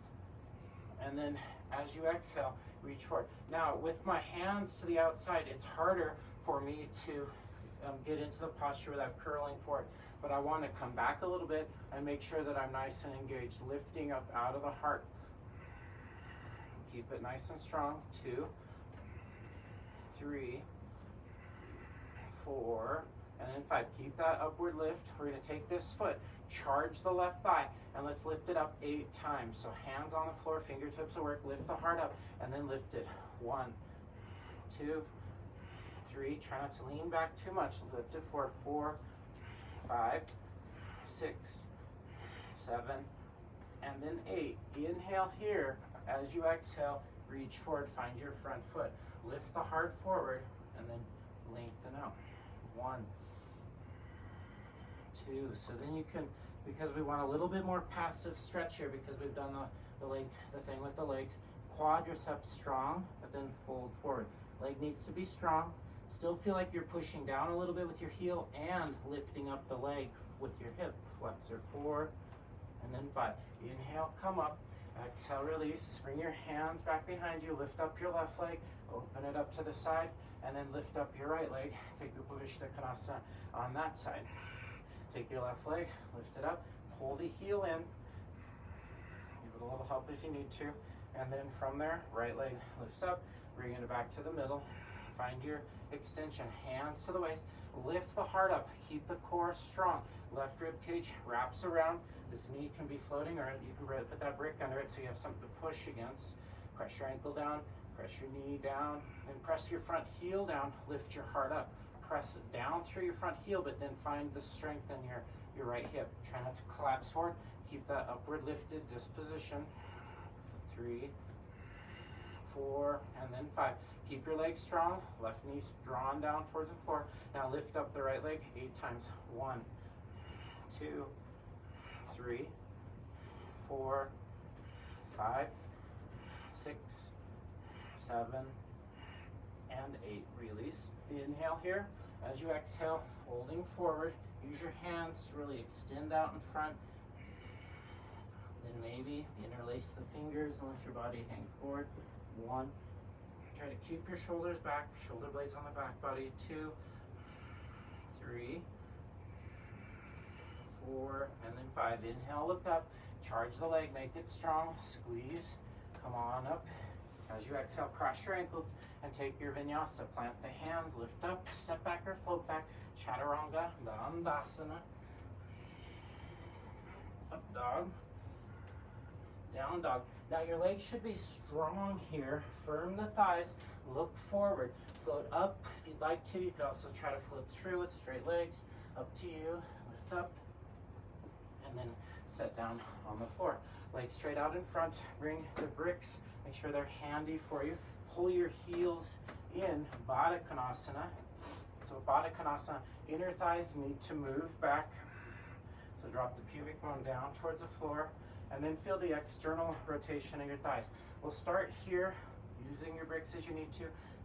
and then as you exhale, reach forward. Now, with my hands to the outside, it's harder for me to get into the posture without curling forward. But I want to come back a little bit and make sure that I'm nice and engaged, lifting up out of the heart. Keep it nice and strong. 2, 3, 4, and then 5. Keep that upward lift. We're going to take this foot, charge the left thigh, and let's lift it up 8 times. So hands on the floor, fingertips at work, lift the heart up, and then lift it. 1, 2, 3. Try not to lean back too much. Lift it for 4, 5, 6, 7, and then 8. Inhale here. As you exhale, reach forward, find your front foot. Lift the heart forward, and then lengthen out. 1, 2. So then you can, because we want a little bit more passive stretch here, because we've done the thing with the legs. Quadriceps strong, but then fold forward. Leg needs to be strong. Still feel like you're pushing down a little bit with your heel and lifting up the leg with your hip flexor. 4, and then 5. Inhale, come up. Exhale, release. Bring your hands back behind you. Lift up your left leg. Open it up to the side, and then lift up your right leg. Take Upavishta Konasana on that side. Take your left leg, lift it up, pull the heel in. Give it a little help if you need to. And then from there, right leg lifts up, bring it back to the middle. Find your extension, hands to the waist. Lift the heart up, keep the core strong. Left rib cage wraps around. This knee can be floating, or you can put that brick under it so you have something to push against. Press your ankle down, press your knee down, and press your front heel down. Lift your heart up. Press it down through your front heel, but then find the strength in your right hip. Try not to collapse forward. Keep that upward lifted disposition. 3, 4, and then 5. Keep your legs strong. Left knee drawn down towards the floor. Now lift up the right leg 8 times. 1, 2, 3, 4, 5, 6, 7, and 8. Release. Inhale here. As you exhale, folding forward. Use your hands to really extend out in front. Then maybe interlace the fingers and let your body hang forward. 1. Try to keep your shoulders back, shoulder blades on the back body. 2, 3, 4, and then 5. Inhale, look up, charge the leg, make it strong, squeeze, come on up. As you exhale, cross your ankles and take your vinyasa. Plant the hands, lift up, step back or float back. Chaturanga, Dandasana. Up dog, down dog. Now your legs should be strong here. Firm the thighs, look forward. Float up if you'd like to. You can also try to float through with straight legs. Up to you, lift up, and then set down on the floor. Legs straight out in front, bring the bricks. Make sure they're handy for you. Pull your heels in, Baddha Konasana. So Baddha Konasana, inner thighs need to move back. So drop the pubic bone down towards the floor, and then feel the external rotation of your thighs. We'll start here, using your bricks as you need to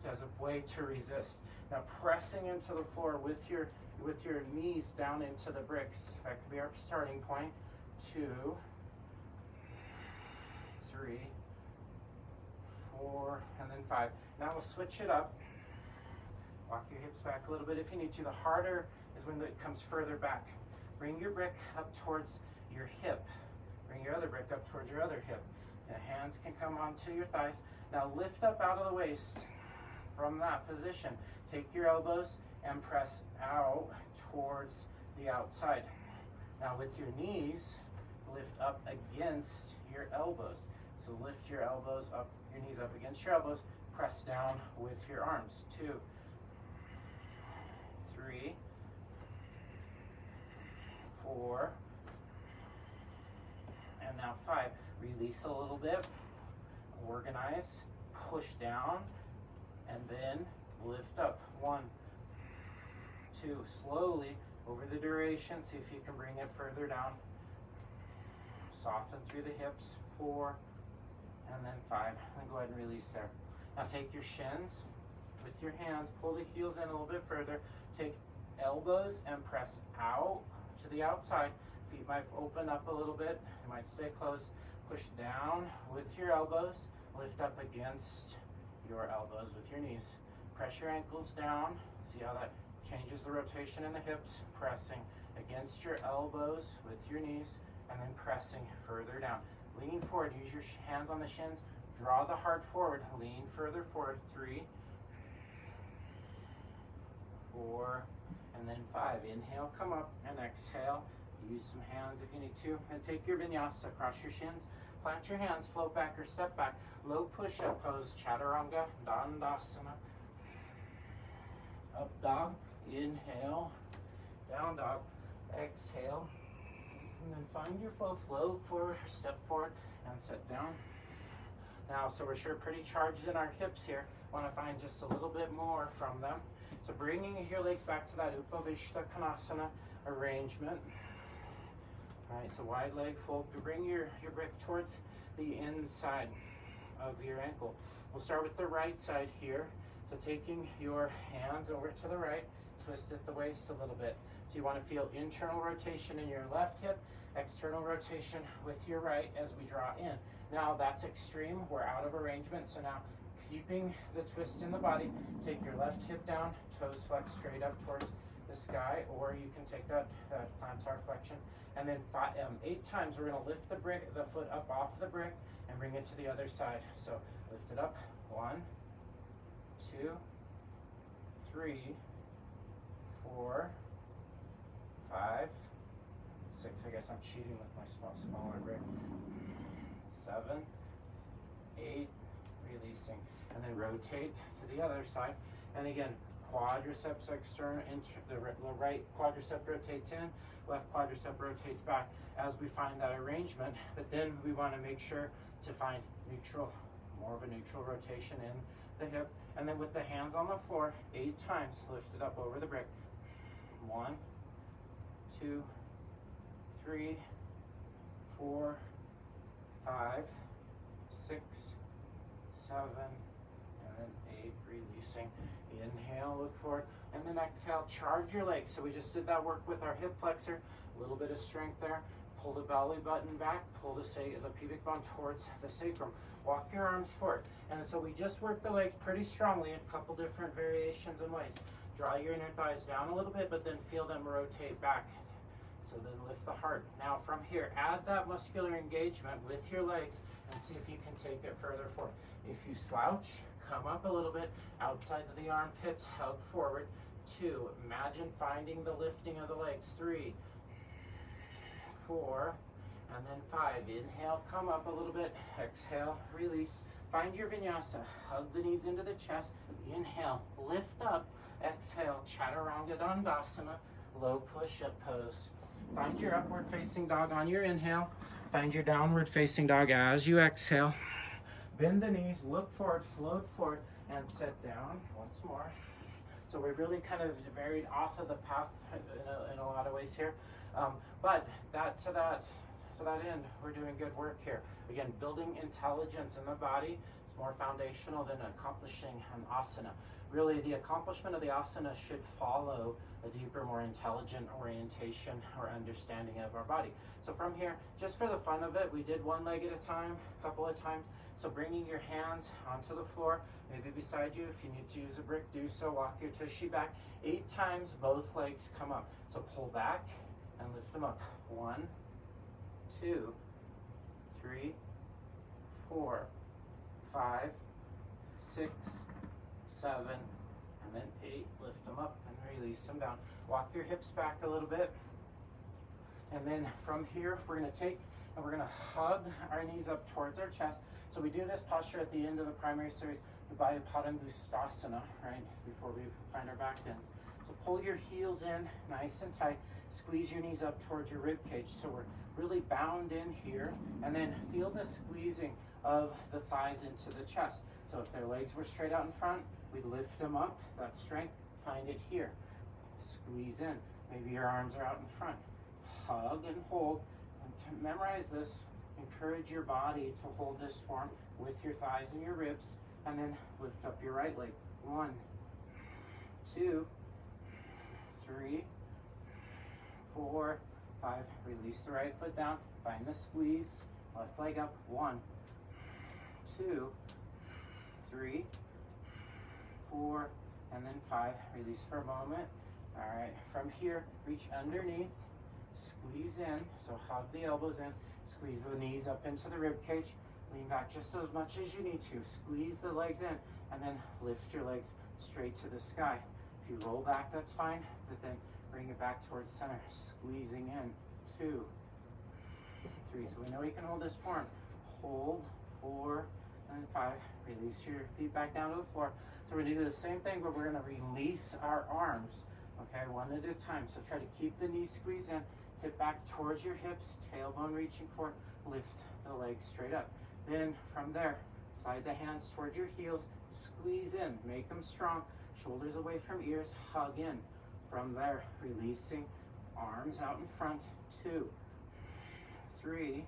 as a way to resist. Now pressing into the floor with your knees down into the bricks. That could be our starting point. 2, 3, 4, and then 5. Now we'll switch it up. Walk your hips back a little bit if you need to. The harder is when it comes further back. Bring your brick up towards your hip. Bring your other brick up towards your other hip. The hands can come onto your thighs. Now lift up out of the waist from that position. Take your elbows and press out towards the outside. Now with your knees, lift up against your elbows. So lift your elbows up, your knees up against your elbows. Press down with your arms. 2, 3, 4, and now 5. Release a little bit, organize, push down, and then lift up. 1, 2, slowly over the duration. See if you can bring it further down. Soften through the hips. 4, and then 5. And go ahead and release there. Now take your shins with your hands, pull the heels in a little bit further. Take elbows and press out to the outside. Feet might open up a little bit. You might stay close. Push down with your elbows. Lift up against your elbows with your knees. Press your ankles down. See how that changes the rotation in the hips. Pressing against your elbows with your knees, and then pressing further down. Lean forward. Use your hands on the shins. Draw the heart forward. Lean further forward. 3, 4, and then 5. Inhale, come up, and exhale. Use some hands if you need to, and take your vinyasa across your shins. Plant your hands, float back or step back. Low push-up pose, chaturanga, dandasana. Up dog, inhale, down dog, exhale. And then find your flow, float forward, step forward, and sit down. Now, so we're sure pretty charged in our hips here. Want to find just a little bit more from them. So bringing your legs back to that Upavishta Konasana arrangement. All right, so wide leg fold. Bring your brick towards the inside of your ankle. We'll start with the right side here. So taking your hands over to the right, twist at the waist a little bit. So you want to feel internal rotation in your left hip, external rotation with your right as we draw in. Now that's extreme, we're out of arrangement. So now keeping the twist in the body, take your left hip down, toes flex straight up towards the sky, or you can take that plantar flexion. And then 8 times we're going to lift the foot up off the brick and bring it to the other side. So lift it up, 1, 2, 3, 4, 5, 6. I guess I'm cheating with my smaller brick. 7, 8, releasing, and then rotate to the other side. And again, quadriceps external, the right quadricep rotates in, left quadricep rotates back as we find that arrangement. But then we want to make sure to find neutral, more of a neutral rotation in the hip. And then with the hands on the floor, 8 times, lift it up over the brick. 1, 2, 3, 4, 5, 6, 7, and then 8, releasing. Inhale, look forward, and then exhale, charge your legs. So we just did that work with our hip flexor, a little bit of strength there. Pull the belly button back, pull the pubic bone towards the sacrum. Walk your arms forward. And so we just worked the legs pretty strongly in a couple different variations and ways. Draw your inner thighs down a little bit, but then feel them rotate back. So then lift the heart. Now from here, add that muscular engagement with your legs and see if you can take it further forward. If you slouch, come up a little bit, outside of the armpits, hug forward. 2, imagine finding the lifting of the legs. 3, 4, and then 5. Inhale, come up a little bit. Exhale, release. Find your vinyasa. Hug the knees into the chest. Inhale, lift up. Exhale, chaturanga dandasana, low push-up pose. Find your upward facing dog on your inhale. Find your downward facing dog as you exhale. Bend the knees, look forward, float forward, and sit down once more. So we really kind of varied off of the path in a lot of ways here. But to that end, we're doing good work here. Again, building intelligence in the body is more foundational than accomplishing an asana. Really, the accomplishment of the asana should follow a deeper, more intelligent orientation or understanding of our body. So from here, just for the fun of it, we did one leg at a time, a couple of times. So bringing your hands onto the floor, maybe beside you. If you need to use a brick, do so. Walk your tushy back. 8 times, both legs come up. So pull back and lift them up. 1, 2, 3, 4, 5, 6, 7, and then 8. Lift them up and release them down. Walk your hips back a little bit. And then from here, we're going to take and we're going to hug our knees up towards our chest. So we do this posture at the end of the primary series, the Padangusthasana, right, before we find our back bends. So pull your heels in nice and tight. Squeeze your knees up towards your rib cage. So we're really bound in here. And then feel the squeezing of the thighs into the chest. So if their legs were straight out in front, we lift them up. That strength, find it here. Squeeze in. Maybe your arms are out in front. Hug and hold. And to memorize this, encourage your body to hold this form with your thighs and your ribs. And then lift up your right leg. 1, 2, 3, 4, 5. Release the right foot down. Find the squeeze. Left leg up. 1, 2, 3, 4, and then 5. Release for a moment. All right, from here, reach underneath, squeeze in, so hug the elbows in, squeeze the knees up into the rib cage, lean back just as much as you need to, squeeze the legs in, and then lift your legs straight to the sky. If you roll back, that's fine, but then bring it back towards center, squeezing in. 2, 3. So we know you can hold this form. Hold, 4, and 5. Release your feet back down to the floor. So we're gonna do the same thing, but we're gonna release our arms, okay, one at a time. So try to keep the knees squeezed in, tip back towards your hips, tailbone reaching forward, lift the legs straight up. Then from there, slide the hands towards your heels, squeeze in, make them strong, shoulders away from ears, hug in. From there, releasing, arms out in front, 2, 3,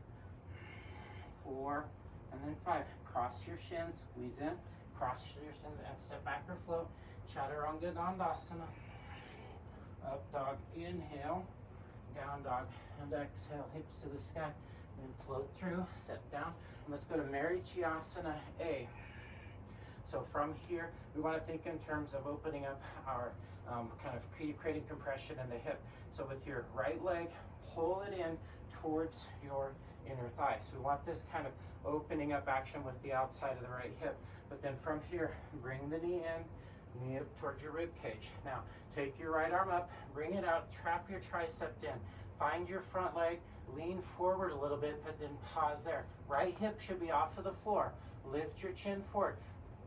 4, and then 5. Cross your shins, squeeze in, cross your shins, and step back or float. Chaturanga Dandasana. Up dog, inhale, down dog, and exhale, hips to the sky. Then float through, step down, and let's go to Marichyasana A. So from here, we want to think in terms of opening up our kind of creating compression in the hip. So with your right leg, pull it in towards your inner thigh. So we want this kind of opening up action with the outside of the right hip. But then from here, bring the knee in, knee up towards your rib cage. Now, take your right arm up, bring it out, trap your tricep in. Find your front leg, lean forward a little bit, but then pause there. Right hip should be off of the floor. Lift your chin forward.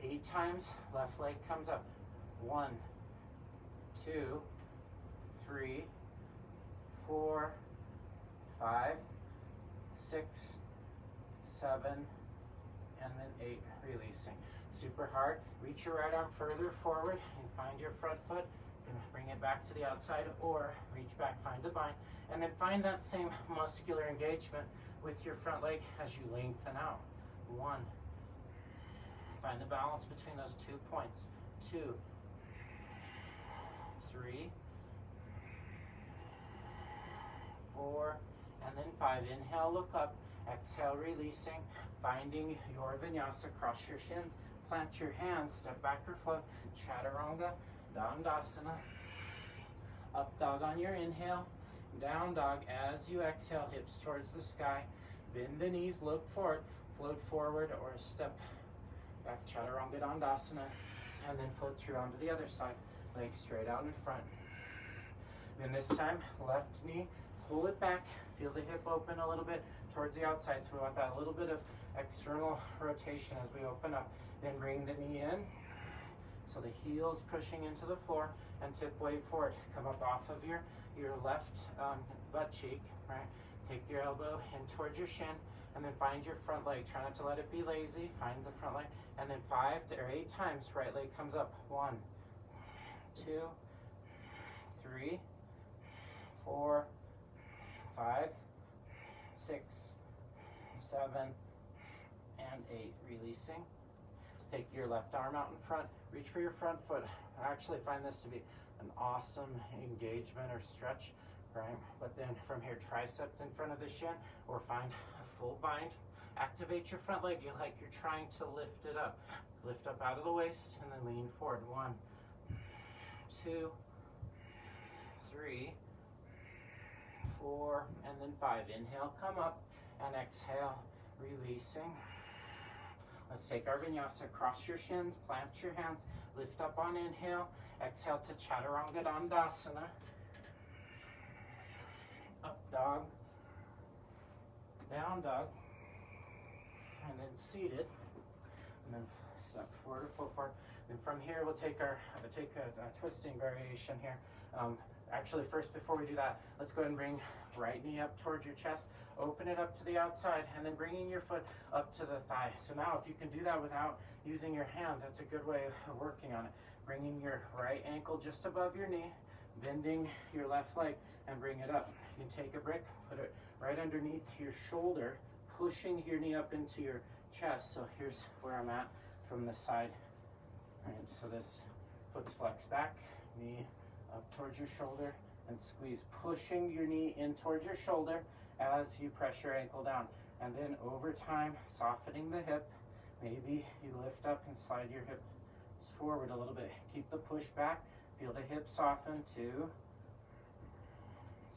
8 times, left leg comes up. 1, 2, 3, 4, 5, 6, 7, and then 8, releasing. Super hard. Reach your right arm further forward and find your front foot. You can bring it back to the outside or reach back, find a bind, and then find that same muscular engagement with your front leg as you lengthen out. 1. Find the balance between those 2 points. 2, 3, 4, and then 5. Inhale, look up. Exhale, releasing. Finding your vinyasa. Cross your shins. Plant your hands. Step back or float. Chaturanga Dandasana. Up dog on your inhale. Down dog as you exhale. Hips towards the sky. Bend the knees. Look forward. Float forward or step back. Chaturanga Dandasana. And then float through onto the other side. Legs straight out in front. Then this time, left knee. Pull it back. Feel the hip open a little bit towards the outside. So we want that little bit of external rotation as we open up. Then bring the knee in. So the heel's pushing into the floor and tip weight forward. Come up off of your left butt cheek, right? Take your elbow in towards your shin and then find your front leg. Try not to let it be lazy. Find the front leg. And then 5 or 8 times, right leg comes up. 1, 2, 3, 4, 5, 6, 7, and 8. Releasing. Take your left arm out in front. Reach for your front foot. I actually find this to be an awesome engagement or stretch, right? But then from here, tricep in front of the shin, or find a full bind. Activate your front leg. You're like you're trying to lift it up. Lift up out of the waist and then lean forward. 1, 2, 3, 4, and then 5. Inhale, come up, and exhale, releasing. Let's take our vinyasa. Cross your shins, plant your hands, lift up on inhale. Exhale to Chaturanga Dandasana. Up dog, down dog, and then seated, and then step forward or float forward. And from here, we'll take a twisting variation here. Actually, first, before we do that, let's go ahead and bring right knee up towards your chest, open it up to the outside, and then bringing your foot up to the thigh. So now, if you can do that without using your hands, that's a good way of working on it. Bringing your right ankle just above your knee, bending your left leg, and bring it up. You can take a brick, put it right underneath your shoulder, pushing your knee up into your chest. So here's where I'm at from the side. All right, so this foot's flexed back, knee up towards your shoulder, and squeeze, pushing your knee in towards your shoulder as you press your ankle down. And then over time, softening the hip. Maybe you lift up and slide your hips forward a little bit. Keep the push back. Feel the hip soften. 2,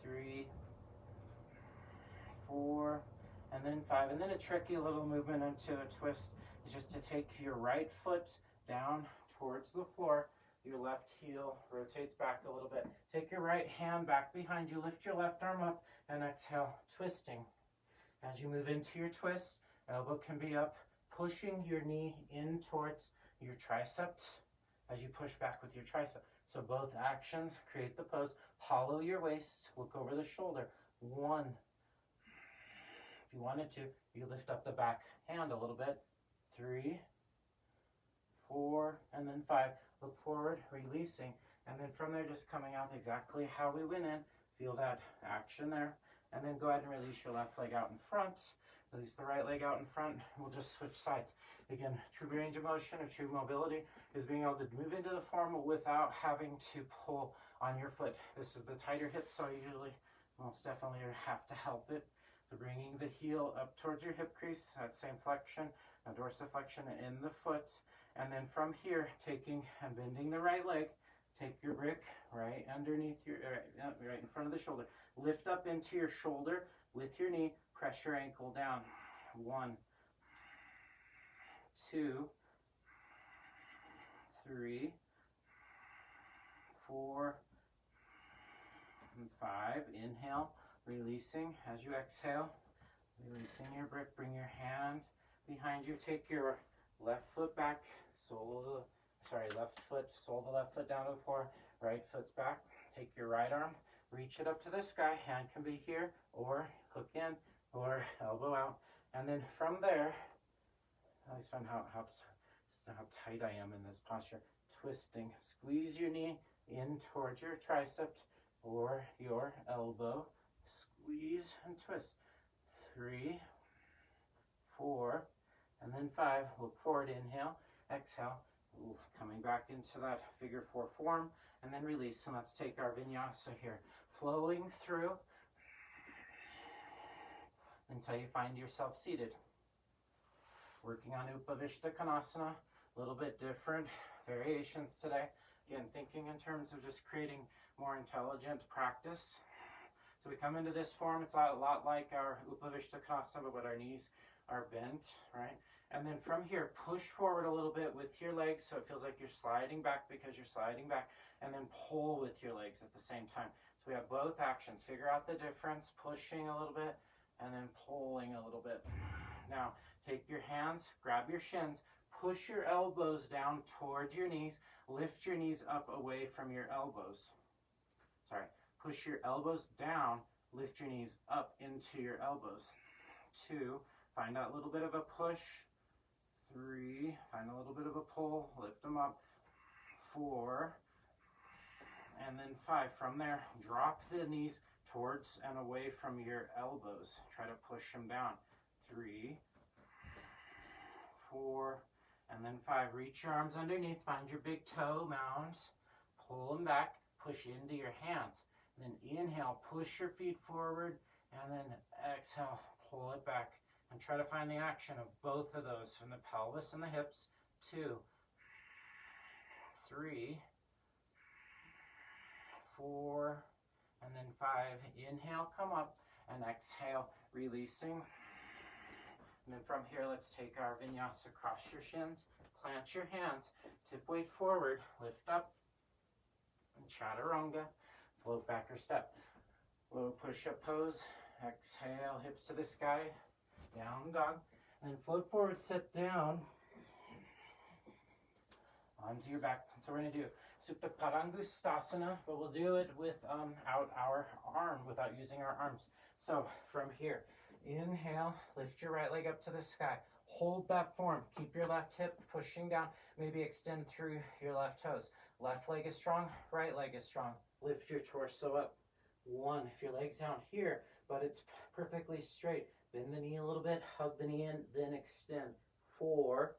3, 4, and then 5. And then a tricky little movement into a twist is just to take your right foot down towards the floor, Your left heel rotates back a little bit. Take your right hand back behind you. Lift your left arm up and exhale, twisting. As you move into your twist, elbow can be up, pushing your knee in towards your triceps as you push back with your tricep. So both actions create the pose. Hollow your waist, look over the shoulder. 1. If you wanted to, you lift up the back hand a little bit. 3, 4, and then 5. Look forward, releasing. And then from there, just coming out exactly how we went in. Feel that action there. And then go ahead and release your left leg out in front. Release the right leg out in front. We'll just switch sides. Again, true range of motion or true mobility is being able to move into the form without having to pull on your foot. This is the tighter hip, so I usually most definitely have to help it. So bringing the heel up towards your hip crease, that same flexion, a dorsiflexion in the foot. And then from here, taking and bending the right leg, take your brick right underneath your, right in front of the shoulder. Lift up into your shoulder with your knee, press your ankle down. 1, 2, 3, 4, and 5. Inhale, releasing as you exhale. Releasing your brick, bring your hand behind you. Take your left foot back, left foot, sole the left foot down to the floor, right foot's back. Take your right arm, reach it up to the sky. Hand can be here, or hook in, or elbow out. And then from there, I always find how tight I am in this posture. Twisting, squeeze your knee in towards your tricep or your elbow. Squeeze and twist. 3, 4, and then 5. Look forward, inhale, exhale. Coming back into that figure 4 form, and then release. And let's take our vinyasa here. Flowing through until you find yourself seated. Working on Upavishta Konasana, a little bit different variations today. Again, thinking in terms of just creating more intelligent practice. So we come into this form, it's a lot like our Upavishta Konasana, but our knees are bent, right? And then from here, push forward a little bit with your legs so it feels like you're sliding back because you're sliding back, and then pull with your legs at the same time. So we have both actions. Figure out the difference, pushing a little bit, and then pulling a little bit. Now, take your hands, grab your shins, push your elbows down towards your knees, lift your knees up away from your elbows. Push your elbows down, lift your knees up into your elbows. 2, find that little bit of a push. 3, find a little bit of a pull, lift them up. 4, and then 5. From there, drop the knees towards and away from your elbows. Try to push them down. 3, 4, and then 5. Reach your arms underneath, find your big toe mounds, pull them back, push into your hands. Then inhale, push your feet forward, and then exhale, pull it back. And try to find the action of both of those from the pelvis and the hips. 2, 3, 4, and then 5. Inhale, come up, and exhale, releasing. And then from here, let's take our vinyasa. Cross your shins, plant your hands, tip weight forward, lift up, and chaturanga. Float back or step. Low push-up pose. Exhale, hips to the sky. Down dog. And then float forward, sit down. Onto your back. So we're going to do Supta Padangusthasana, but we'll do it without our arm, without using our arms. So from here, inhale, lift your right leg up to the sky. Hold that form. Keep your left hip pushing down. Maybe extend through your left toes. Left leg is strong, right leg is strong. Lift your torso up. 1, if your leg's down here, but it's perfectly straight. Bend the knee a little bit, hug the knee in, then extend. 4,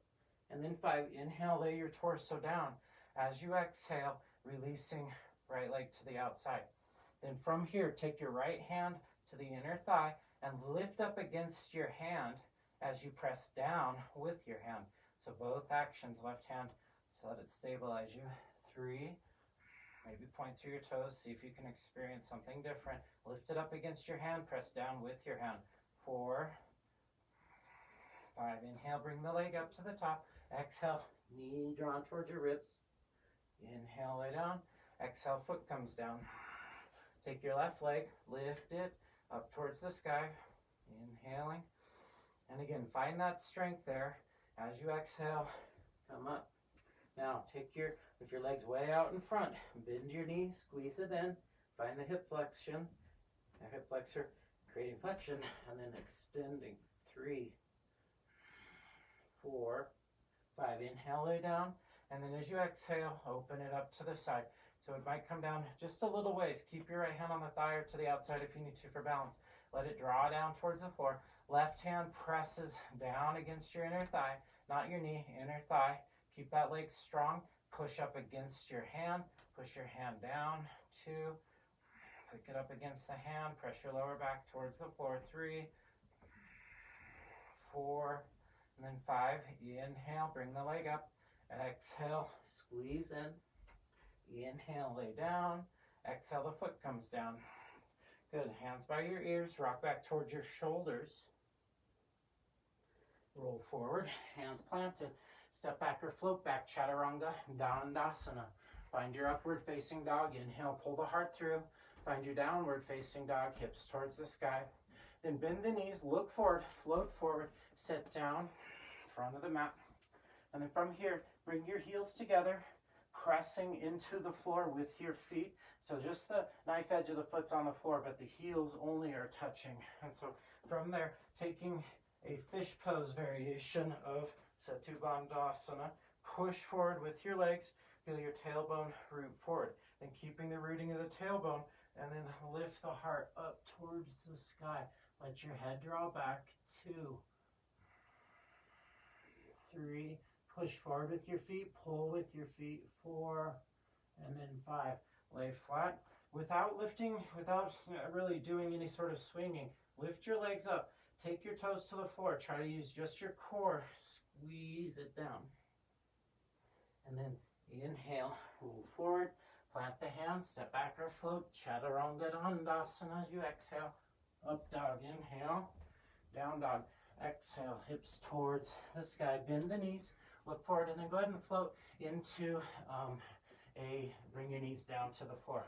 and then 5. Inhale, lay your torso down. As you exhale, releasing right leg to the outside. Then from here, take your right hand to the inner thigh and lift up against your hand as you press down with your hand. So both actions, left hand, so let it stabilize you. 3, maybe point through your toes, see if you can experience something different. Lift it up against your hand, press down with your hand. 4, 5, inhale, bring the leg up to the top. Exhale, knee drawn towards your ribs. Inhale, lay down. Exhale, foot comes down. Take your left leg, lift it up towards the sky. Inhaling. And again, find that strength there. As you exhale, come up. Now, if your leg's way out in front, bend your knees, squeeze it in. Find the hip flexion. The hip flexor, creating flexion, and then extending. 3, 4, 5. Inhale, lay down. And then as you exhale, open it up to the side. So it might come down just a little ways. Keep your right hand on the thigh or to the outside if you need to for balance. Let it draw down towards the floor. Left hand presses down against your inner thigh, not your knee, inner thigh. Keep that leg strong. Push up against your hand. Push your hand down. 2. Pick it up against the hand. Press your lower back towards the floor. 3, 4, and then 5. Inhale, bring the leg up. Exhale, squeeze in. Inhale, lay down. Exhale, the foot comes down. Good. Hands by your ears. Rock back towards your shoulders. Roll forward. Hands planted. Step back or float back. Chaturanga, Dandasana. Find your upward facing dog. Inhale, pull the heart through. Find your downward facing dog. Hips towards the sky. Then bend the knees. Look forward. Float forward. Sit down. Front of the mat. And then from here, bring your heels together. Pressing into the floor with your feet. So just the knife edge of the foot's on the floor, but the heels only are touching. And so from there, taking a fish pose variation of Setu Bandhasana, push forward with your legs, feel your tailbone root forward. Then keeping the rooting of the tailbone, and then lift the heart up towards the sky. Let your head draw back. 2, 3, push forward with your feet, pull with your feet. 4, and then 5. Lay flat without lifting, without really doing any sort of swinging. Lift your legs up. Take your toes to the floor. Try to use just your core. Squeeze it down. And then inhale, roll forward. Plant the hands, step back or float. Chaturanga Dandasana as you exhale. Up dog, inhale. Down dog, exhale. Hips towards the sky. Bend the knees. Look forward and then go ahead and float into bring your knees down to the floor.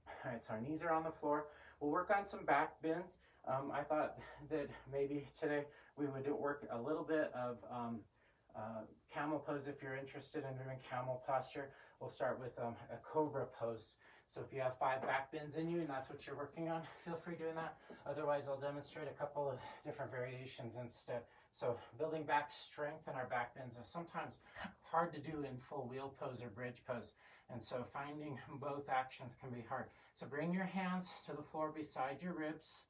All right, so our knees are on the floor. We'll work on some back bends. I thought that maybe today we would work a little bit of camel pose if you're interested in doing camel posture. We'll start with a cobra pose. So if you have 5 back bends in you and that's what you're working on, feel free doing that. Otherwise, I'll demonstrate a couple of different variations instead. So building back strength in our back bends is sometimes hard to do in full wheel pose or bridge pose. And so finding both actions can be hard. So bring your hands to the floor beside your ribs.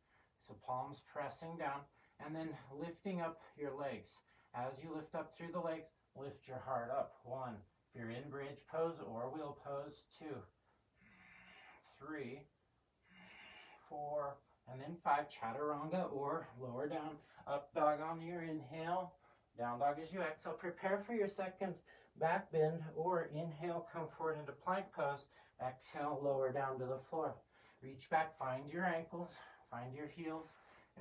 So palms pressing down and then lifting up your legs. As you lift up through the legs, lift your heart up. 1, if you're in bridge pose or wheel pose. 2, 3, 4, and then 5, chaturanga or lower down, up dog on your inhale, down dog as you exhale. Prepare for your second back bend or inhale, come forward into plank pose, exhale, lower down to the floor. Reach back, find your ankles, find your heels,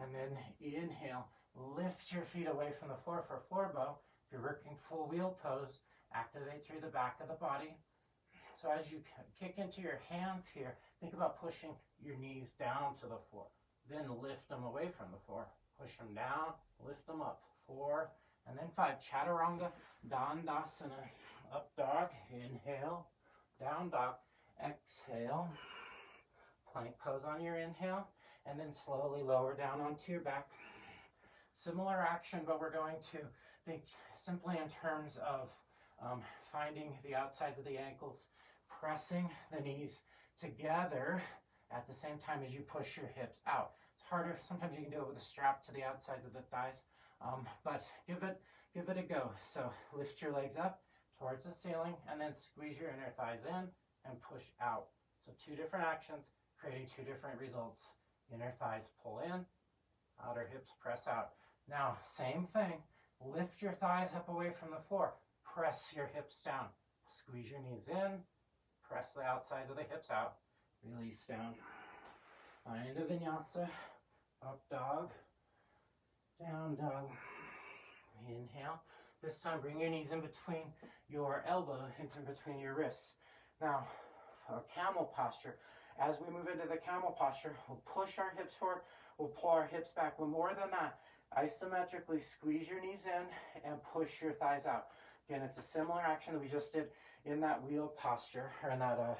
and then inhale, lift your feet away from the floor for floor bow. If you're working full wheel pose, activate through the back of the body. So as you kick into your hands here, think about pushing your knees down to the floor. Then lift them away from the floor. Push them down, lift them up. 4, and then 5. Chaturanga Dandasana. Up dog, inhale. Down dog, exhale. Plank pose on your inhale. And then slowly lower down onto your back. Similar action, but we're going to think simply in terms of finding the outsides of the ankles, pressing the knees together at the same time as you push your hips out. It's harder. Sometimes you can do it with a strap to the outsides of the thighs, but give it a go. So lift your legs up towards the ceiling and then squeeze your inner thighs in and push out. So 2 different actions, creating 2 different results. Inner thighs pull in, outer hips press out. Now, same thing. Lift your thighs up away from the floor. Press your hips down. Squeeze your knees in. Press the outsides of the hips out. Release down. Find a vinyasa. Up dog. Down dog. Inhale. This time, bring your knees in between your elbow, into between your wrists. Now, for camel posture. As we move into the camel posture, we'll push our hips forward, we'll pull our hips back. But more than that, isometrically squeeze your knees in and push your thighs out. Again, it's a similar action that we just did in that wheel posture, or in that,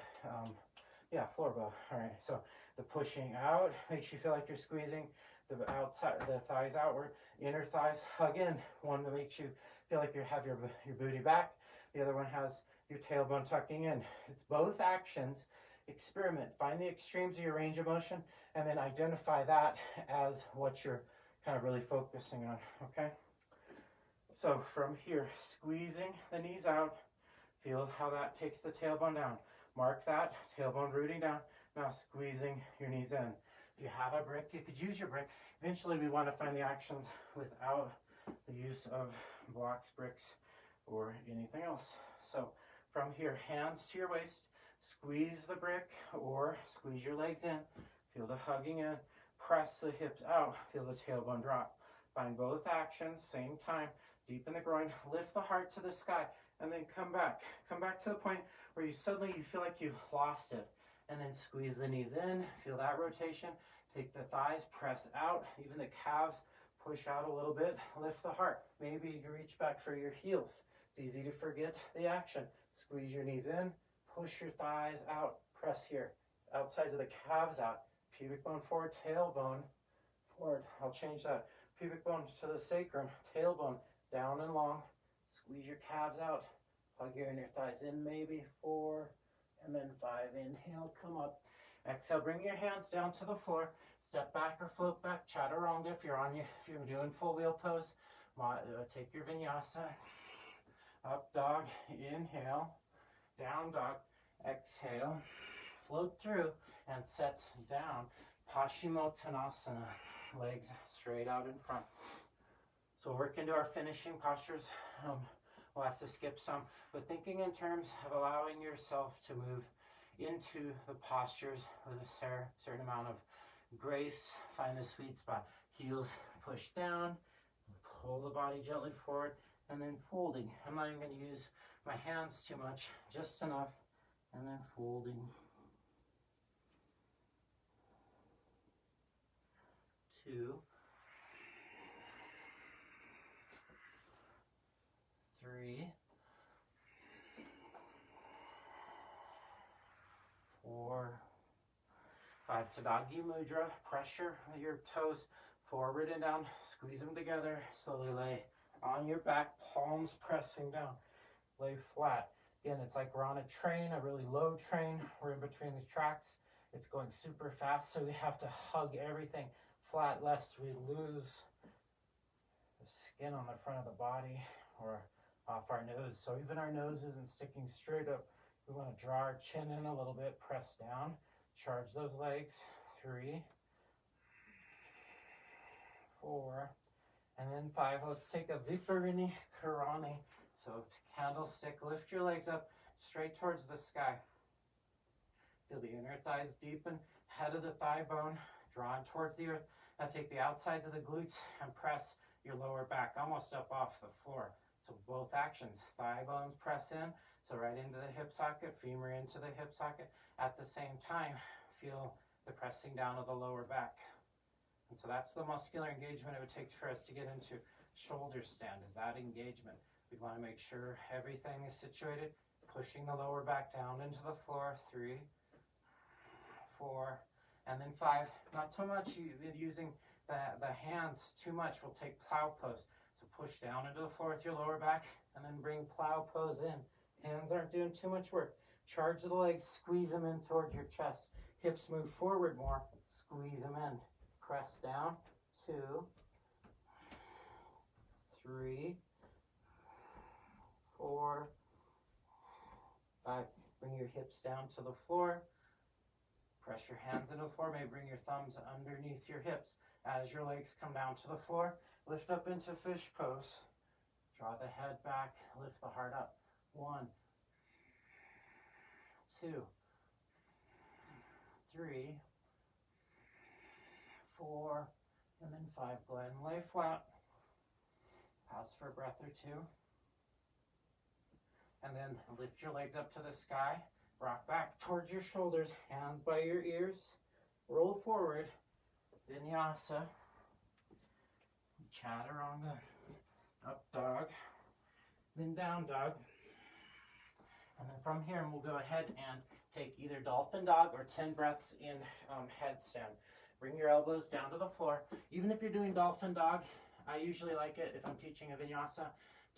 floor bow. All right, so the pushing out makes you feel like you're squeezing the outside, the thighs outward. Inner thighs hug in. One that makes you feel like you have your booty back. The other one has your tailbone tucking in. It's both actions. Experiment. Find the extremes of your range of motion, and then identify that as what you're kind of really focusing on, okay? So from here, squeezing the knees out. Feel how that takes the tailbone down. Mark that, tailbone rooting down. Now squeezing your knees in. If you have a brick, you could use your brick. Eventually we want to find the actions without the use of blocks, bricks, or anything else. So from here, hands to your waist, squeeze the brick or squeeze your legs in. Feel the hugging in. Press the hips out. Feel the tailbone drop. Find both actions, same time. Deepen the groin. Lift the heart to the sky. And then come back. Come back to the point where you feel like you've lost it. And then squeeze the knees in. Feel that rotation. Take the thighs, press out. Even the calves, push out a little bit. Lift the heart. Maybe you reach back for your heels. It's easy to forget the action. Squeeze your knees in. Push your thighs out. Press here. Outsides of the calves out. Pubic bone forward, tailbone forward. I'll change that. Pubic bone to the sacrum. Tailbone down and long. Squeeze your calves out. Hug your inner thighs in, maybe 4, and then 5. Inhale, come up. Exhale, bring your hands down to the floor. Step back or float back. Chaturanga if you're doing full wheel pose. Take your vinyasa. Up dog, inhale. Down dog, exhale. Float through and set down. Paschimottanasana. Legs straight out in front. So we'll work into our finishing postures. We'll have to skip some, but thinking in terms of allowing yourself to move into the postures with a certain amount of grace. Find the sweet spot. Heels push down, pull the body gently forward, and then folding. I'm not even going to use my hands too much, just enough, and then folding. 2, 3, 4, 5. Tadagi Mudra. Pressure your toes forward and down. Squeeze them together. Slowly lay on your back, palms pressing down. Lay flat. Again, it's like we're on a train, a really low train. We're in between the tracks. It's going super fast, so we have to hug everything flat lest we lose the skin on the front of the body or off our nose. So even our nose isn't sticking straight up. We want to draw our chin in a little bit, press down, charge those legs. 3, 4, and then 5. Let's take a Viparini Karani. So candlestick, lift your legs up straight towards the sky. Feel the inner thighs deepen, head of the thigh bone drawn towards the earth. Now take the outsides of the glutes and press your lower back almost up off the floor. So both actions, thigh bones press in, so right into the hip socket, femur into the hip socket. At the same time, feel the pressing down of the lower back. And so that's the muscular engagement it would take for us to get into shoulder stand, is that engagement. We want to make sure everything is situated, pushing the lower back down into the floor. 3, 4, and then 5. Not too much using the hands too much. We'll take plow pose. So push down into the floor with your lower back and then bring plow pose in. Hands aren't doing too much work. Charge the legs, squeeze them in towards your chest. Hips move forward more, squeeze them in. Press down. 2, 3, 4, 5. Bring your hips down to the floor. Press your hands into the floor. Maybe bring your thumbs underneath your hips. As your legs come down to the floor, lift up into fish pose. Draw the head back, lift the heart up. 1, 2, 3, 4, and then 5. Go ahead and lay flat. Pause for a breath or 2. And then lift your legs up to the sky. Rock back towards your shoulders, hands by your ears. Roll forward. Vinyasa. Chaturanga. Up dog. Then down dog. And then from here, we'll go ahead and take either dolphin dog or 10 breaths in headstand. Bring your elbows down to the floor. Even if you're doing dolphin dog, I usually like it, if I'm teaching a vinyasa,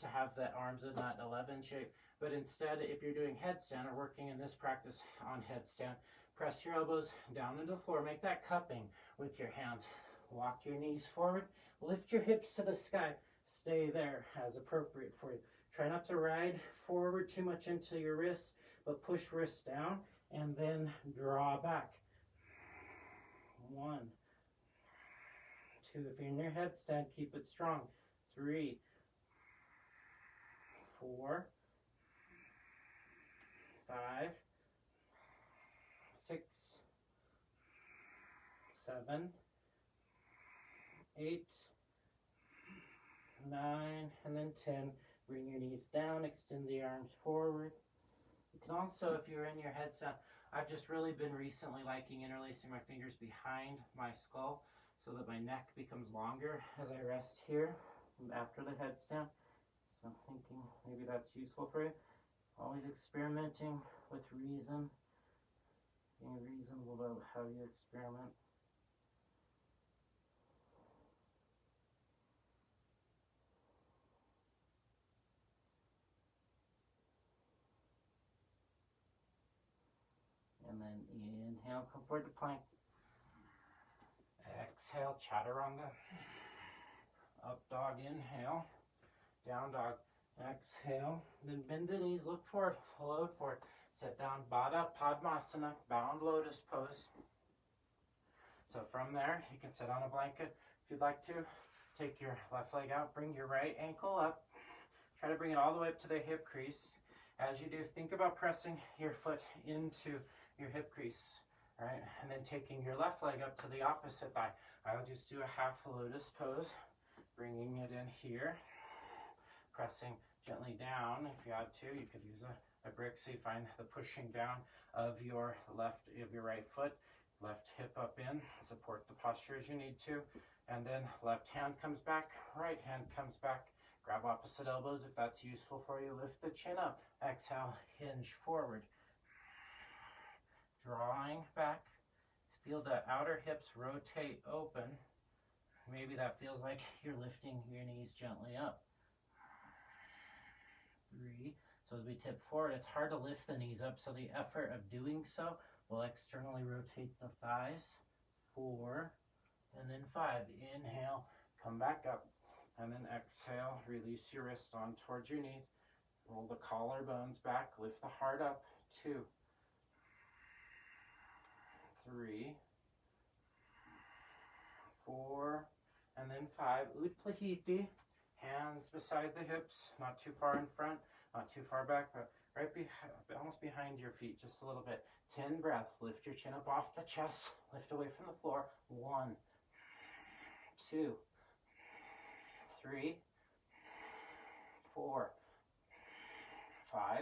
to have the arms in that 11 shape. But instead, if you're doing headstand or working in this practice on headstand, press your elbows down into the floor. Make that cupping with your hands. Walk your knees forward. Lift your hips to the sky. Stay there as appropriate for you. Try not to ride forward too much into your wrists, but push wrists down and then draw back. 1, 2. If you're in your headstand, keep it strong. 3, 4, 5, 6, 7, 8, 9, and then 10. Bring your knees down, extend the arms forward. You can also, if you're in your headstand, I've just really been recently liking interlacing my fingers behind my skull so that my neck becomes longer as I rest here after the headstand. So I'm thinking maybe that's useful for you. Always experimenting with reason, being reasonable about how you experiment. And then inhale, come forward to plank. Exhale, chaturanga. Up dog, inhale. Down dog, exhale. Then bend the knees, look forward, float forward. Sit down, Baddha Padmasana, bound lotus pose. So from there, you can sit on a blanket if you'd like to. Take your left leg out, bring your right ankle up. Try to bring it all the way up to the hip crease. As you do, think about pressing your foot into your hip crease, right? And then taking your left leg up to the opposite thigh. I'll just do a half lotus pose, bringing it in here, pressing gently down. If you had to, you could use a brick so you find the pushing down of your right foot, left hip up in, support the posture as you need to, and then left hand comes back, right hand comes back. Grab opposite elbows if that's useful for you. Lift the chin up. Exhale, hinge forward. Drawing back. Feel the outer hips rotate open. Maybe that feels like you're lifting your knees gently up. 3. So as we tip forward, it's hard to lift the knees up, so the effort of doing so will externally rotate the thighs. 4. And then 5. Inhale, come back up. And then exhale, release your wrist on towards your knees. Roll the collarbones back, lift the heart up. 2, 3, 4, and then 5. Utplahiti, hands beside the hips, not too far in front, not too far back, but almost behind your feet, just a little bit. 10 breaths, lift your chin up off the chest, lift away from the floor. 1, 2, 3, 4, 5,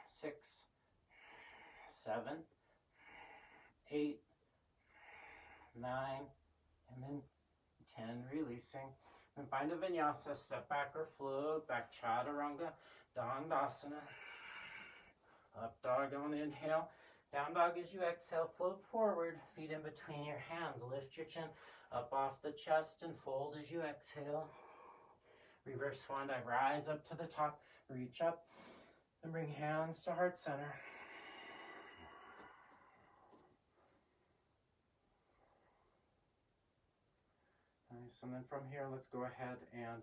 6, 7, 8, 9, and then 10, releasing. And find a vinyasa, step back or float back, chaturanga, dandasana. Up dog on inhale, down dog as you exhale, float forward, feet in between your hands, lift your chin up off the chest and fold as you exhale. Reverse swan dive, rise up to the top, reach up, and bring hands to heart center. Nice, and then from here, let's go ahead and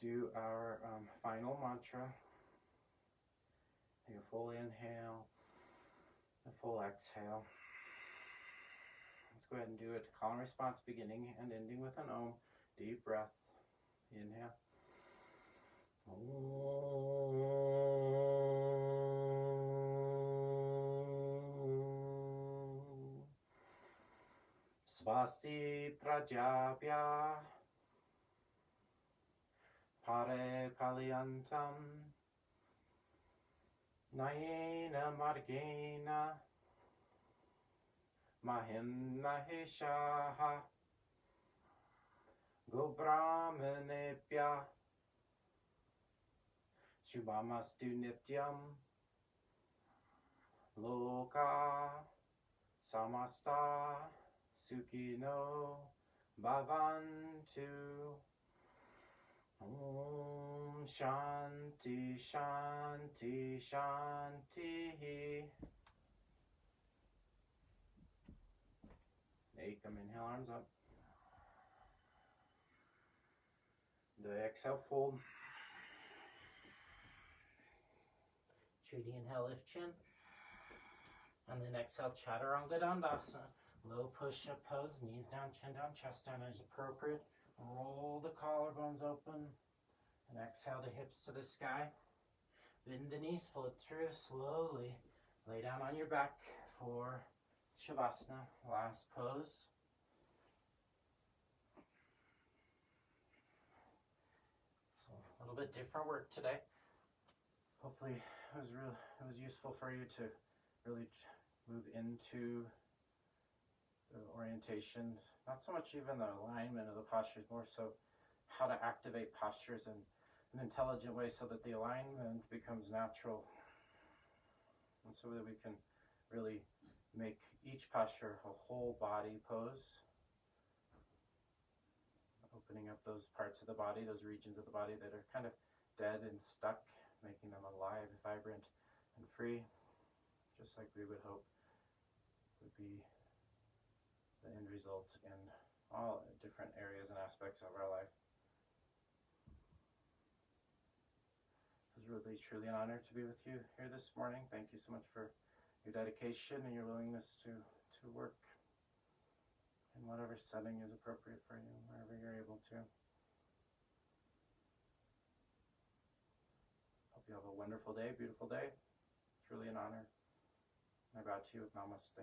do our final mantra. Take a full inhale, a full exhale. Let's go ahead and do it. Call and response, beginning and ending with an Om. Deep breath. Inhale. Svasti prajapya pare palyantam Naina Margena Mahim Maheshaha Go Brahmanebhya Shubhamastu Nityam Loka Samasta Sukhino Bhavantu. Om Shanti Shanti Shanti. Ekam, inhale, arms up. The exhale, fold. Treaty, inhale, lift chin. And then exhale, Chaturanga Dandasana. Low push-up pose, knees down, chin down, chest down as appropriate. Roll the collarbones open. And exhale the hips to the sky. Bend the knees, float through slowly. Lay down on your back for Shavasana, last pose. So a little bit different work today. Hopefully it was useful for you to really move into the orientation, not so much even the alignment of the postures, more so how to activate postures in an intelligent way so that the alignment becomes natural, and so that we can really make each posture a whole body pose, opening up those parts of the body, those regions of the body that are kind of dead and stuck, making them alive, vibrant, and free, just like we would hope would be the end result in all different areas and aspects of our life. It was really, truly an honor to be with you here this morning. Thank you so much for your dedication and your willingness to work in whatever setting is appropriate for you, wherever you're able to. Hope you have a wonderful day, beautiful day. Truly an honor. I bow to you with namaste.